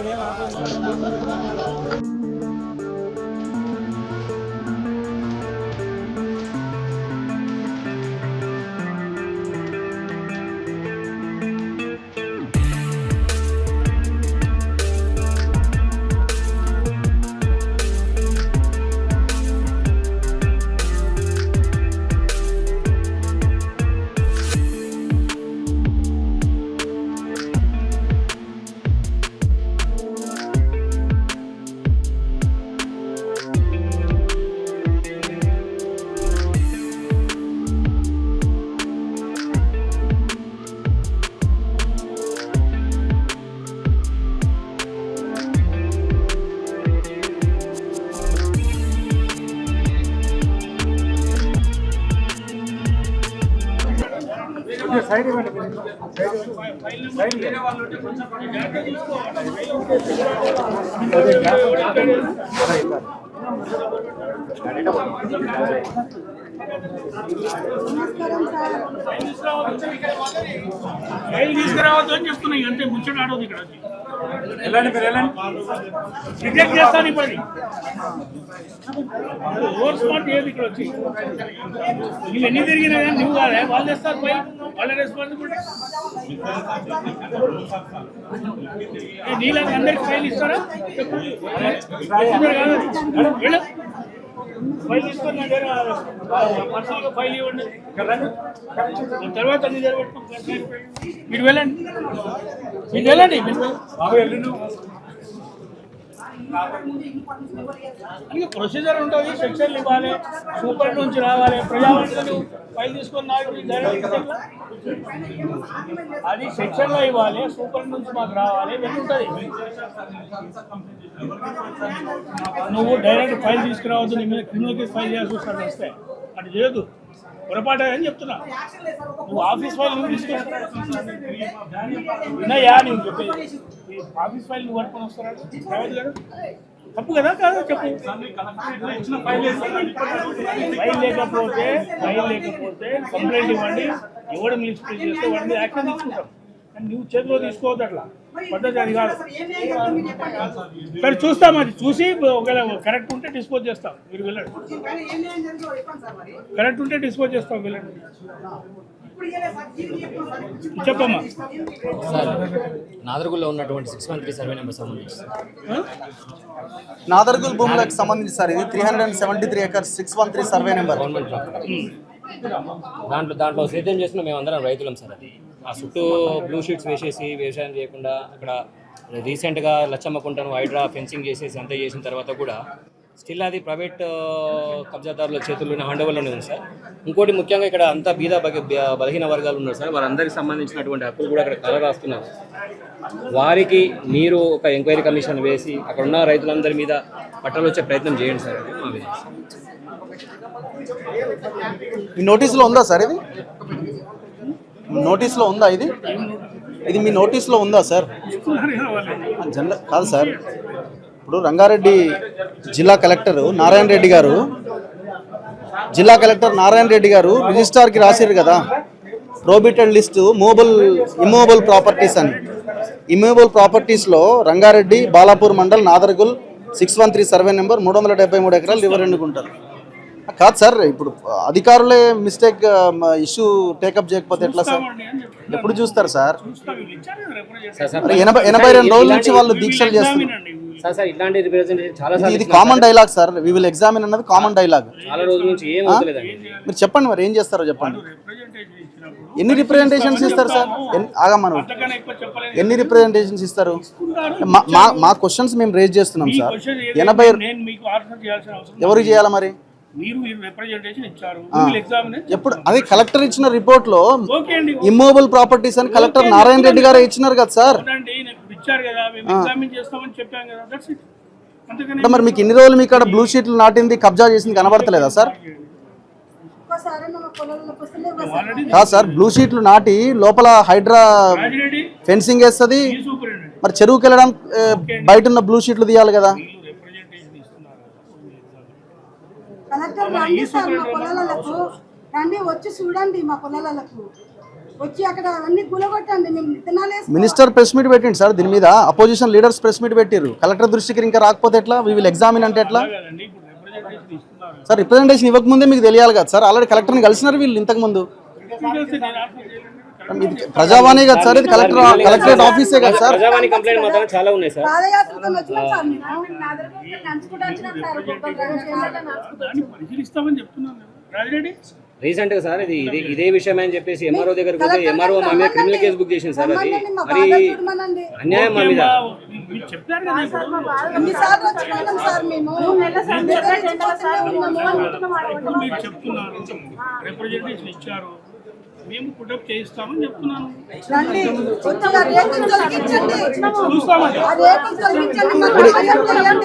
తీసుకురావద్దు అని చెప్తున్నాయి అంతే. ముచ్చట ఆడవద్దు ఇక్కడ. రిజెక్ట్ చేస్తాను ఇప్పుడు. ఓవర్ స్మార్ట్ ఏది ఇక్కడ వచ్చి నువ్వు ఎన్ని తిరిగినా కానీ నువ్వు కాదా వాళ్ళు చేస్తారు పై వాళ్ళ రెస్పాన్సిబిలిటీ. నీళ్ళకి అందరికి ఫైల్ ఇస్తారా? ఫైల్ తీసుకొని నా దగ్గర పర్సనల్గా ఫైల్ ఇవ్వండి. తర్వాత నీ దగ్గర పెట్టుకోండి. మీరు వెళ్ళండి. అందుకే ప్రొసీజర్ ఉంటుంది. సెక్షన్లు ఇవ్వాలి, సూపర్ నుంచి రావాలి, ప్రజావంతులు ఫైల్ తీసుకొని నాకు అది సెక్షన్లో ఇవ్వాలి, సూపర్ నుంచి మాకు రావాలి. ఉంటుంది. నువ్వు డైరెక్ట్ ఫైల్ తీసుకురావద్దు. నీ మీద క్రిమినల్ కేసు ఫైల్ చేయాల్సి వస్తుంది. వస్తే అటు చేయొద్దు. పొరపాటు అని చెప్తున్నా. నువ్వు ఆఫీస్ ఫైల్ నువ్వు తీసుకొస్తున్నాయా? నువ్వు చెప్పేది ఆఫీస్ ఫైల్ నువ్వు పట్టుకొని వస్తారా? కాదు కదా, తప్పు కదా కాదు చెప్పు. ఫైల్ లేకపోతే కంప్లైంట్ ఇవ్వండి. ఎవడు మిస్ప్లేస్ చేస్తే వాడి మీద యాక్షన్ తీసుకుంటాం. కానీ నువ్వు చేతిలో తీసుకోవద్దు. అట్లా పద్ధతి అది కాదు. సరే చూస్తాం. అది చూసి ఒకవేళ కరెక్ట్ ఉంటే డిస్పోజ్ చేస్తాం. మీరు వెళ్ళండి. కరెక్ట్ ఉంటే డిస్పోజ్ చేస్తాం. వెళ్ళండి. చెప్పమ్మా. నాదర్గుల్లో ఉన్నటువంటి 613 సర్వే నెంబర్ సంబంధించి నాదర్గుల్ భూములకు సంబంధించి సార్ ఇది 373 acres 613 సర్వే నెంబర్. గవర్నమెంట్ దాంట్లో సేద్యం చేసిన మేమందరం రైతులం సార్. అది ఆ చుట్టూ బ్లూ షీట్స్ వేసేసి వ్యవసాయం చేయకుండా అక్కడ రీసెంట్గా లచ్చమ్మకుంటను హైడ్రా ఫెన్సింగ్ చేసేసి అంతా చేసిన తర్వాత కూడా స్టిల్ అది ప్రైవేట్ కబ్జాదారుల చేతుల్లోనే హ్యాండ్ ఓవర్లోనే ఉంది సార్. ఇంకోటి ముఖ్యంగా ఇక్కడ అంతా బీద బలహీన వర్గాలు ఉన్నారు సార్. వారందరికి సంబంధించినటువంటి హక్కులు కూడా అక్కడ కల రాస్తున్నారు. వారికి మీరు ఒక ఎంక్వైరీ కమిషన్ వేసి అక్కడ ఉన్న రైతులందరి మీద పట్టాలు వచ్చే ప్రయత్నం చేయండి సార్. అది మా విధానం. మీ నోటీసులో ఉందా సార్? ఇది నోటీసులో ఉందా? ఇది మీ నోటీసులో ఉందా సార్? జనరల్ కాదు సార్. ఇప్పుడు రంగారెడ్డి జిల్లా కలెక్టర్ నారాయణ రెడ్డి గారు రిజిస్ట్రార్కి రాశారు కదా, ప్రోబిటెడ్ లిస్టు ఇమ్మూవబుల్ ప్రాపర్టీస్ అని. ఇమ్మూవబుల్ ప్రాపర్టీస్లో రంగారెడ్డి బాలాపూర్ మండల్ నాదర్గుల్ 613 సర్వే నెంబర్ 373 ఎకరాలు రివరెండ్ గుంటలు. కాదు సార్, ఇప్పుడు అధికారులే మిస్టేక్ ఇష్యూ టేకప్ చేయకపోతే ఎట్లా సార్? ఎప్పుడు చూస్తారు సార్? 82 రోజుల నుంచి వాళ్ళు దీక్షలు చేస్తున్నారు. ఇట్లాంటి రిప్రజెంటేషన్ చాలా ఇది common dialogue sir. We will examine అన్నది కామన్ డైలాగ్. చాలా రోజుల నుంచి ఏం అవుతలేదండి. మీరు చెప్పండి మరి ఏం చేస్తారో చెప్పండి. ఎన్ని రిప్రజెంటేషన్స్ ఇస్తారు సార్? ఆగమ్మను ఎన్ని రిప్రజెంటేషన్స్ ఇస్తారు? మా క్వశ్చన్స్ మేము రేజ్ చేస్తున్నాం సార్. 80 ఎవరికి చేయాలా మరి? ఎప్పుడు అది కలెక్టర్ ఇచ్చిన రిపోర్ట్ లో ఇమ్మూవబుల్ ప్రాపర్టీస్ అని కలెక్టర్ నారాయణ రెడ్డి గారు ఇచ్చినారు కదా సార్. ఇచ్చారు కదా, మేము ఎగ్జామిన్ చేస్తామని చెప్పాం కదా, దట్స్ ఇట్. అంతకని అంటే మరి మీకు ఇన్ని రోజులు మీకు ఇక్కడ బ్లూ షీట్లు నాటింది కబ్జా చేసింది కనబడతలేదా సార్? కాదు సార్, బ్లూ షీట్లు నాటి లోపల హైడ్రా రాజిరెడ్డి ఫెన్సింగ్ వేస్తుంది, ఈ సూపరింటెండెంట్ మరి చెరువుకి వెళ్ళడం బయట ఉన్న బ్లూ షీట్లు తీయాలి కదా. వీళ్ళు రిప్రజెంటేషన్ ఇస్తున్నారు. కలెక్టర్ రండి సార్ మా పొలాలకు రండి, వచ్చి చూడండి మా పొలాలకు వచ్చి అక్కడ అన్ని గులగొట్టండి. మేము విత్తనాలు వేసుకుంటాం. మినిస్టర్ ప్రెస్ మీట్ పెట్టిండు సార్, దీని మీద అపోజిషన్ లీడర్స్ ప్రెస్ మీట్ పెట్టారు. కలెక్టర్ దృష్టికి ఇంకా రాకపోతే ఎట్లా? వీ విల్ ఎగ్జామిన్ అంటే ఎట్లా కదండి, ఇప్పుడు రిప్రజెంటేషన్ ఇస్తున్నారు. సార్? రిప్రజెంటేషన్ ఇవ్వకముందే మీకు తెలియాలి కదా సార్. ఆల్రెడీ కలెక్టర్ని కలిసినారు వీళ్ళు ఇంతకు ముందు. ఇది ప్రజావాణి కదా సార్, ఇది కలెక్టరేట్ ఆఫీసే కదా సార్. ప్రజావాణి కంప్లైంట్ మాత్రం చాలా ఉన్నాయి సార్. పాదయాత్రతో వచ్చినాం సార్ మేము. దాన్ని పరిశీలిస్తామని చెప్తున్నాను కదా. రాజిరెడ్డి రీసెంట్ గా సార్ ఇదే విషయం అని చెప్పేసి ఎంఆర్ఓ దగ్గరకు పోతే ఎంఆర్ఓ మా మీద క్రిమినల్ కేసు బుక్ చేసింది సార్. అది మరి అన్యాయం మా మీద. మీరు చెప్పారు కదా ఇప్పుడు. ఎన్నిసార్లు వచ్చిపోయినాం సార్ మేము. ఇప్పుడు మీరు చెప్తున్నారు రిప్రజెంటేషన్ ఇచ్చారు, మేము పుటప్ చేయిస్తామని చెప్తున్నాను. రండి, వచ్చి ఆ రేకులు తొలగించండి. చూస్తామండి. ఆ రేకులు తొలగించండి, మాకు సహాయం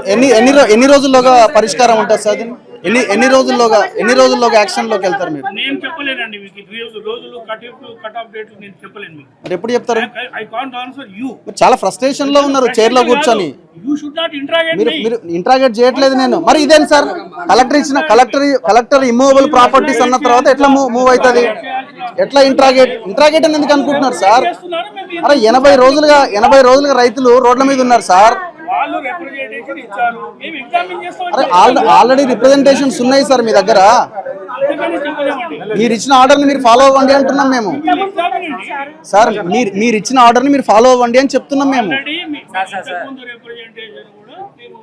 చేయండి. ఎన్ని రోజుల్లోగా పరిష్కారం ఉంటుంది సార్? దీన్ని ఎన్ని రోజుల్లోగా యాక్షన్ లోకి వెళ్తారు మీరు? నేను చెప్పలేనండి మీకు రోజులు కట్ ఆఫ్ డేట్లు నేను చెప్పలేను మీకు. మరి ఎప్పుడు చెప్తారు? I can't answer you. చాలా ఫ్రస్ట్రేషన్ లో ఉన్నారు చైర్ లో కూర్చొని. యూ షుడ్ నాట్ ఇంటరాగేట్ మీ. మీరు ఇంటరాగేట్ చేయట్లేదు నేను. మరి ఇదేం సార్? కలెక్టర్ ఇమ్మూవబుల్ ప్రాపర్టీస్ అన్న తర్వాత ఎట్లా మూవ్ అవుతుంది? ఎట్లా ఇంటరాగేట్ అని ఎందుకు అనుకుంటున్నారు సార్? అరే 80 రోజులుగా రైతులు రోడ్ల మీద ఉన్నారు సార్. వాళ్ళు రిప్రజెంటేషన్ ఇచ్చారు, మేము ఎగ్జామిన్ చేస్తాం. అరే ఆల్రెడీ రిప్రజెంటేషన్స్ ఉన్నాయి సార్ మీ దగ్గర. అంతకని చెప్పలేమండి. మీరు ఇచ్చిన ఆర్డర్ని మీరు ఫాలో అవ్వండి అంటున్నాం మేము సార్. మీరు ఇచ్చిన ఆర్డర్ని మీరు ఫాలో అవ్వండి అని చెప్తున్నాం మేము. ఆల్రెడీ ఇంతకుముందు రిప్రజెంటేషన్ కూడా మేము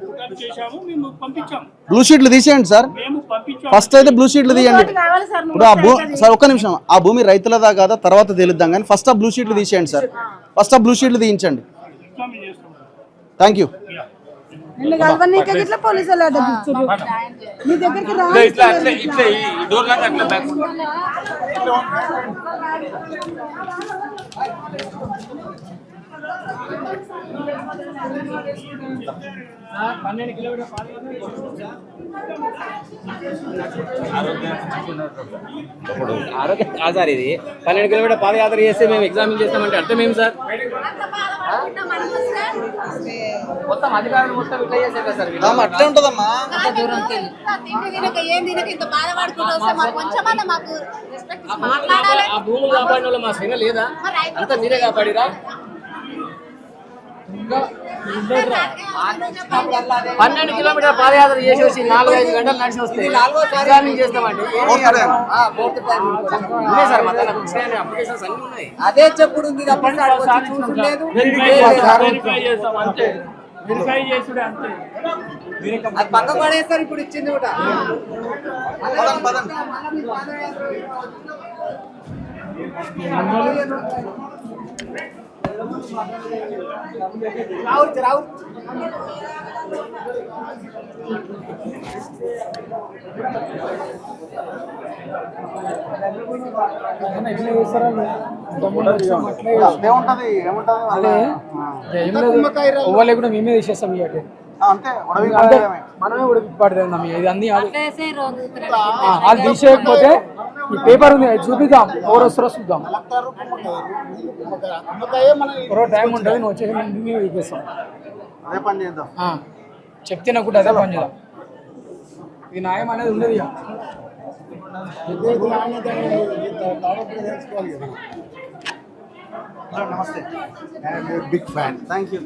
పుటప్ చేశాము, మేము పంపించాము. బ్లూ షీట్లు తీసేయండి సార్. మేము పంపించాము. ఫస్ట్ అయితే బ్లూ షీట్లు తీయండి. కావాలి సార్. ఇప్పుడు సార్ ఒక్క నిమిషం, ఆ భూమి రైతులదా కాదా తర్వాత తెలుద్దాం, కానీ ఫస్ట్ ఆ బ్లూ షీట్లు తీసేయండి సార్. ఫస్ట్ ఆ బ్లూ షీట్లు తీయించండి. ఎగ్జామిన్ చేస్తాం. Thank you. నిన్ను కలవనీకే ఇట్లా పోలీసులు అడ్డం ఇస్తున్నారు. నీ దగ్గరికి రా. ఆరోగ్యం కాదు సార్, ఇది 12 కిలోమీటర్ పాదయాత్ర చేస్తే మేము ఎగ్జామిన్ చేస్తామంటే అర్థం ఏమి సార్? మొత్తం అధికారులు మొత్తం ఇట్లా చేశారు కదా సార్. అట్లే ఉంటుందమ్మా. ఆ భూములు కాపాడిన వాళ్ళు మా శ్రేణ లేదా? అంతా మీరే కాపాడిరా? 12 కిలోమీటర్ పాదయాత్ర చేసి వచ్చి 4-5 గంటలు నడిచి వస్తే ఎగ్జామిన్ చేస్తామండి. సార్ మొత్తం అప్లికేషన్స్ అన్ని ఉన్నాయి. అదే చెప్పుడు ఉంది తప్ప చూడలేదు. వెరిఫై చేసుడే అంతే. అది పక్క పడేస్తారు ఇప్పుడు ఇచ్చింది కూడా. ఇవ్వలే కూడా మేమే తీసేస్తాం. మనమే ఉడికి పడతాం. ఇది అన్ని అది తీసేయకపోతే ఈ పేపర్ ఉంది, అది చూపిద్దాం. ఎవరు వస్తారో చూద్దాం. టైం ఉంటుంది, నువ్వు వచ్చేసి మేమే తీసేస్తాం. చెప్తే నాకు అదే పని చేద్దాం. ఇది న్యాయం అనేది ఉండదు. నమస్తే. Big fan. Thank you.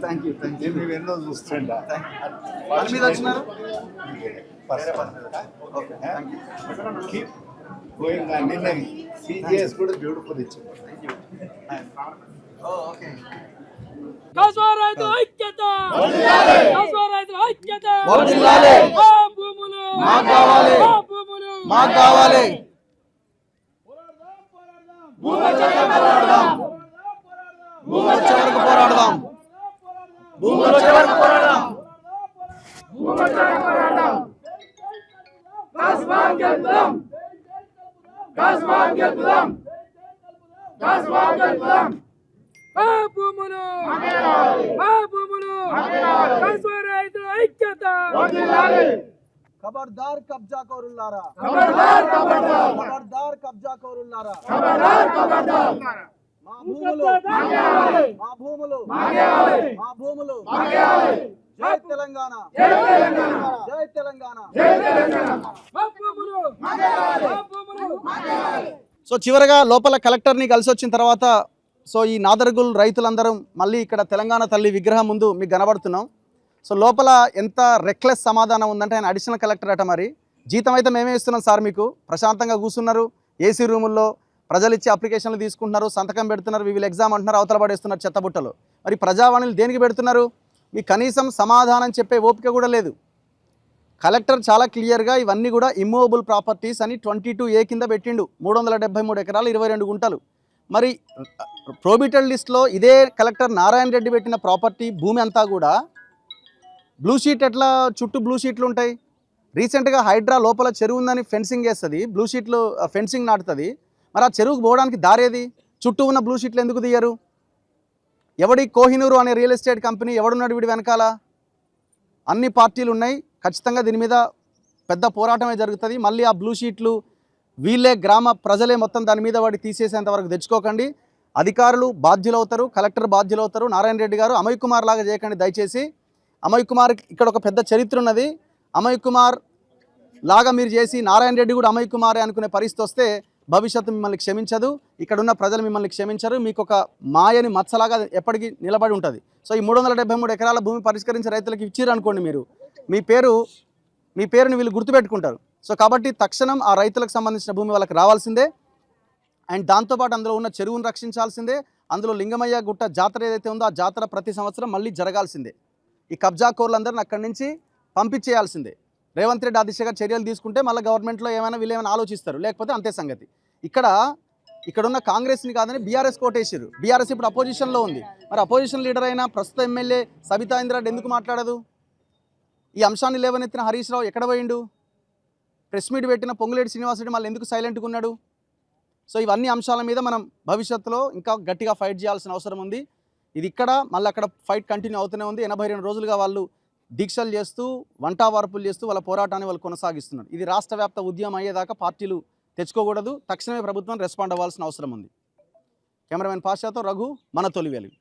మేము ఎన్నో చూస్తుంటా. పని మీద వచ్చినారు? Keep going on. నిన్న CGS కూడా బ్యూటిఫుల్ ఇచ్చింది. కాస్వారైతు ఐక్యత, కాస్వారైతు ఐక్యత. వర్ధిల్లాలి. ఆ భూములు మాకు కావాలి. ఆ భూములు మాకు కావాలి. భూమి వచ్చే వరకు పోరాడదాం. భూమి వచ్చే వరకు పోరాడదాం. భూమి వచ్చే వరకు పోరాడదాం. భూమి వచ్చే వరకు పోరాడదాం. కాస్వాం గెలుపుదాం. కాస్వాం గెలుపుదాం. కాస్వాం గెలుపుదాం. మా భూములు మా భూములు కౌలు రైతుల ఐక్యత ఖబర్దార్ కబ్జా కోరులారా, ఖబర్దార్ ఖబర్దార్ ఖబర్దార్ కబ్జా కోరులారా, ఖబర్దార్ ఖబర్దార్ మా భూములు మా భూములు మా భూములు జై తెలంగాణ, జై తెలంగాణ జై తెలంగాణ. జై తెలంగాణ మా భూములు మా భూములు సో చివరగా లోపల కలెక్టర్ని కలిసి వచ్చిన తర్వాత సో ఈ నాదర్గుల్ రైతులందరం మళ్ళీ ఇక్కడ తెలంగాణ తల్లి విగ్రహం ముందు మీకు కనబడుతున్నాం. సో లోపల ఎంత రెక్లెస్ సమాధానం ఉందంటే ఆయన అడిషనల్ కలెక్టర్ అట, మరి జీతం అయితే మేమే ఇస్తున్నాం సార్, మీకు ప్రశాంతంగా కూర్చున్నారు ఏసీ రూముల్లో, ప్రజలు ఇచ్చే అప్లికేషన్లు తీసుకుంటున్నారు, సంతకం పెడుతున్నారు, వీళ్ళు ఎగ్జామ్ అంటున్నారు, అవతల పడేస్తున్నారు చెత్తబుట్టలు. మరి ప్రజావాణిలు దేనికి పెడుతున్నారు? మీకు కనీసం సమాధానం చెప్పే ఓపిక కూడా లేదు. కలెక్టర్ చాలా క్లియర్గా ఇవన్నీ కూడా ఇమ్మూవబుల్ ప్రాపర్టీస్ అని 22A కింద పెట్టిండు. 373 ఎకరాలు 22 గుంటలు. మరి ప్రోబిటెడ్ లిస్ట్లో ఇదే కలెక్టర్ నారాయణ రెడ్డి పెట్టిన ప్రాపర్టీ భూమి అంతా కూడా బ్లూ షీట్, ఎట్లా చుట్టూ బ్లూ షీట్లు ఉంటాయి? రీసెంట్గా హైడ్రా లోపల చెరువు ఉందని ఫెన్సింగ్ వేస్తుంది, బ్లూ షీట్లు ఫెన్సింగ్ నాటుతుంది. మరి ఆ చెరువుకు పోవడానికి దారేది? చుట్టూ ఉన్న బ్లూ షీట్లు ఎందుకు తీయరు? ఎవడి కోహినూరు అనే రియల్ ఎస్టేట్ కంపెనీ ఎవడున్నాడు వీడి వెనకాల? అన్ని పార్టీలు ఉన్నాయి. ఖచ్చితంగా దీని మీద పెద్ద పోరాటమే జరుగుతుంది. మళ్ళీ ఆ బ్లూ షీట్లు వీళ్ళే గ్రామ ప్రజలే మొత్తం దాని మీద వాడి తీసేసేంత వరకు తెచ్చుకోకండి. అధికారులు బాధ్యులవుతారు, కలెక్టర్ బాధ్యులవుతారు. నారాయణ రెడ్డి గారు అమయ్ కుమార్ లాగా చేయకండి దయచేసి. అమయ్ కుమార్ ఇక్కడ ఒక పెద్ద చరిత్ర ఉన్నది. అమయ్ కుమార్ లాగా మీరు చేసి నారాయణ రెడ్డి కూడా అమయ్ కుమారే అనుకునే పరిస్థితి వస్తే భవిష్యత్తు మిమ్మల్ని క్షమించదు, ఇక్కడ ఉన్న ప్రజలు మిమ్మల్ని క్షమించరు. మీకు ఒక మాయని మచ్చలాగా ఎప్పటికీ నిలబడి ఉంటుంది. సో ఈ 373 ఎకరాల భూమి పరిష్కరించి రైతులకు ఇచ్చిర్రు అనుకోండి, మీరు మీ పేరుని వీళ్ళు గుర్తుపెట్టుకుంటారు. సో కాబట్టి తక్షణం ఆ రైతులకు సంబంధించిన భూమి వాళ్ళకి రావాల్సిందే. అండ్ దాంతోపాటు అందులో ఉన్న చెరువును రక్షించాల్సిందే. అందులో లింగమయ్య గుట్ట జాతర ఏదైతే ఉందో ఆ జాతర ప్రతి సంవత్సరం మళ్ళీ జరగాల్సిందే. ఈ కబ్జా కోర్లందరిని అక్కడి నుంచి పంపించేయాల్సిందే. రేవంత్ రెడ్డి ఆ దిశగా చర్యలు తీసుకుంటే మళ్ళీ గవర్నమెంట్లో వీళ్ళు ఏమైనా ఆలోచిస్తారు, లేకపోతే అంతే సంగతి. ఇక్కడున్న కాంగ్రెస్ని కాదని బీఆర్ఎస్ కోటేశారు. బీఆర్ఎస్ ఇప్పుడు అపోజిషన్లో ఉంది. మరి అపోజిషన్ లీడర్ అయిన ప్రస్తుత ఎమ్మెల్యే సబితా ఇంద్రారెడ్డి ఎందుకు మాట్లాడదు? ఈ అంశాన్ని లేవనెత్తిన హరీష్ రావు ఎక్కడ పోయిండు? ప్రెస్ మీట్ పెట్టిన పొంగులేటి శ్రీనివాసరెడ్డి మళ్ళీ ఎందుకు సైలెంట్గా ఉన్నాడు? సో ఇవన్నీ అంశాల మీద మనం భవిష్యత్తులో ఇంకా గట్టిగా ఫైట్ చేయాల్సిన అవసరం ఉంది. ఇది ఇక్కడ మళ్ళీ అక్కడ ఫైట్ కంటిన్యూ అవుతూనే ఉంది. 82 రోజులుగా వాళ్ళు దీక్షలు చేస్తూ వంటావార్పులు చేస్తూ వాళ్ళ పోరాటాన్ని వాళ్ళు కొనసాగిస్తున్నారు. ఇది రాష్ట్ర వ్యాప్త ఉద్యమం అయ్యేదాకా పార్టీలు తెచ్చుకోకూడదు. తక్షణమే ప్రభుత్వం రెస్పాండ్ అవ్వాల్సిన అవసరం ఉంది. కెమెరామెన్ పాషాతో రఘు, మన తొలి వెలుగు.